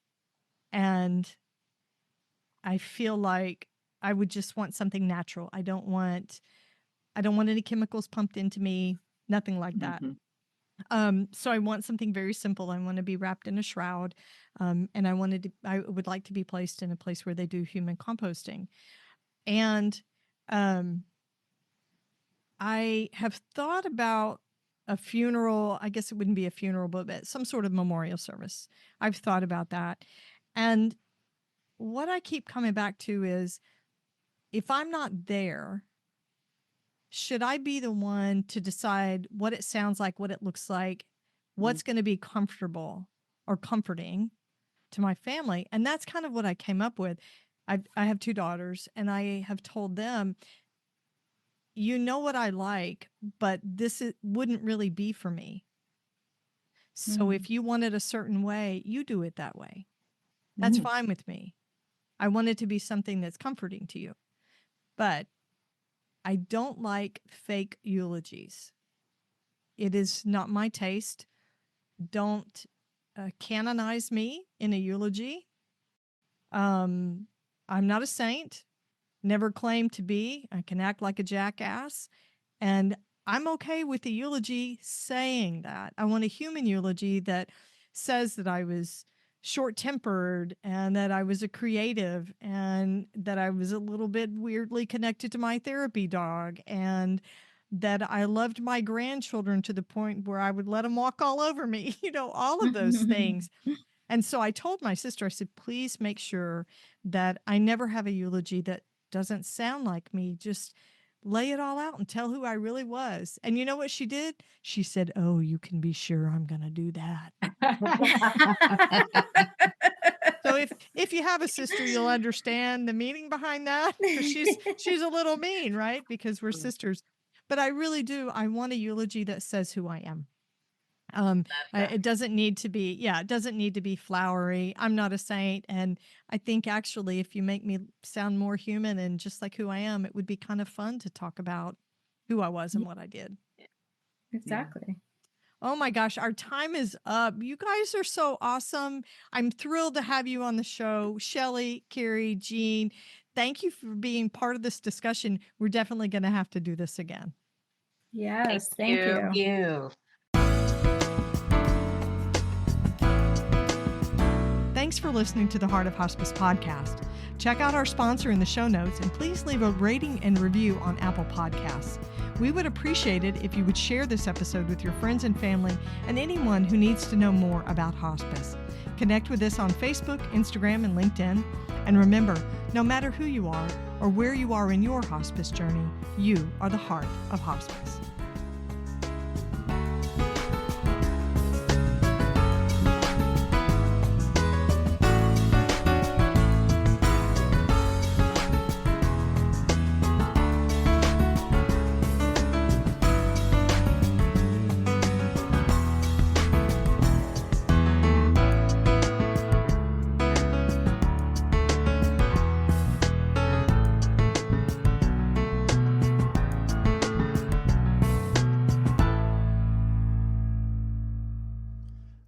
I feel like I would just want something natural. I don't want any chemicals pumped into me, nothing like that. So I want something very simple. I want to be wrapped in a shroud. And I would like to be placed in a place where they do human composting. And I have thought about a funeral. I guess it wouldn't be a funeral, but some sort of memorial service. I've thought about that. And what I keep coming back to is, if I'm not there, should I be the one to decide what it sounds like, what it looks like, what's going to be comfortable or comforting to my family? And that's kind of what I came up with. I have 2 daughters, and I have told them, what I like, but wouldn't really be for me. So if you want it a certain way, you do it that way. That's fine with me. I want it to be something that's comforting to you. But I don't like fake eulogies. It is not my taste. Don't canonize me in a eulogy. I'm not a saint. Never claimed to be. I can act like a jackass. And I'm okay with the eulogy saying that. I want a human eulogy that says that I was short-tempered, and that I was a creative, and that I was a little bit weirdly connected to my therapy dog, and that I loved my grandchildren to the point where I would let them walk all over me, all of those things. And so I told my sister, I said, please make sure that I never have a eulogy that doesn't sound like me. Just lay it all out and tell who I really was. And you know what she did? She said, oh, you can be sure I'm going to do that. So if you have a sister, you'll understand the meaning behind that. She's a little mean, right? Because we're sisters. But I really do. I want a eulogy that says who I am. It doesn't need to be flowery. I'm not a saint. And I think actually, if you make me sound more human and just like who I am, it would be kind of fun to talk about who I was and what I did. Exactly. Yeah. Oh my gosh, our time is up. You guys are so awesome. I'm thrilled to have you on the show. Shelley, Carrie, Jean, thank you for being part of this discussion. We're definitely going to have to do this again. Yes, thank you. Thanks for listening to the Heart of Hospice podcast. Check out our sponsor in the show notes and please leave a rating and review on Apple Podcasts. We would appreciate it if you would share this episode with your friends and family and anyone who needs to know more about hospice. Connect with us on Facebook, Instagram, and LinkedIn. And remember, no matter who you are or where you are in your hospice journey, you are the heart of hospice.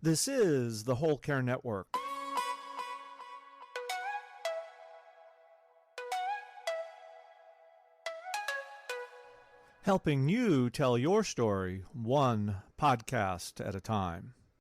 This is the Whole Care Network. Helping you tell your story one podcast at a time.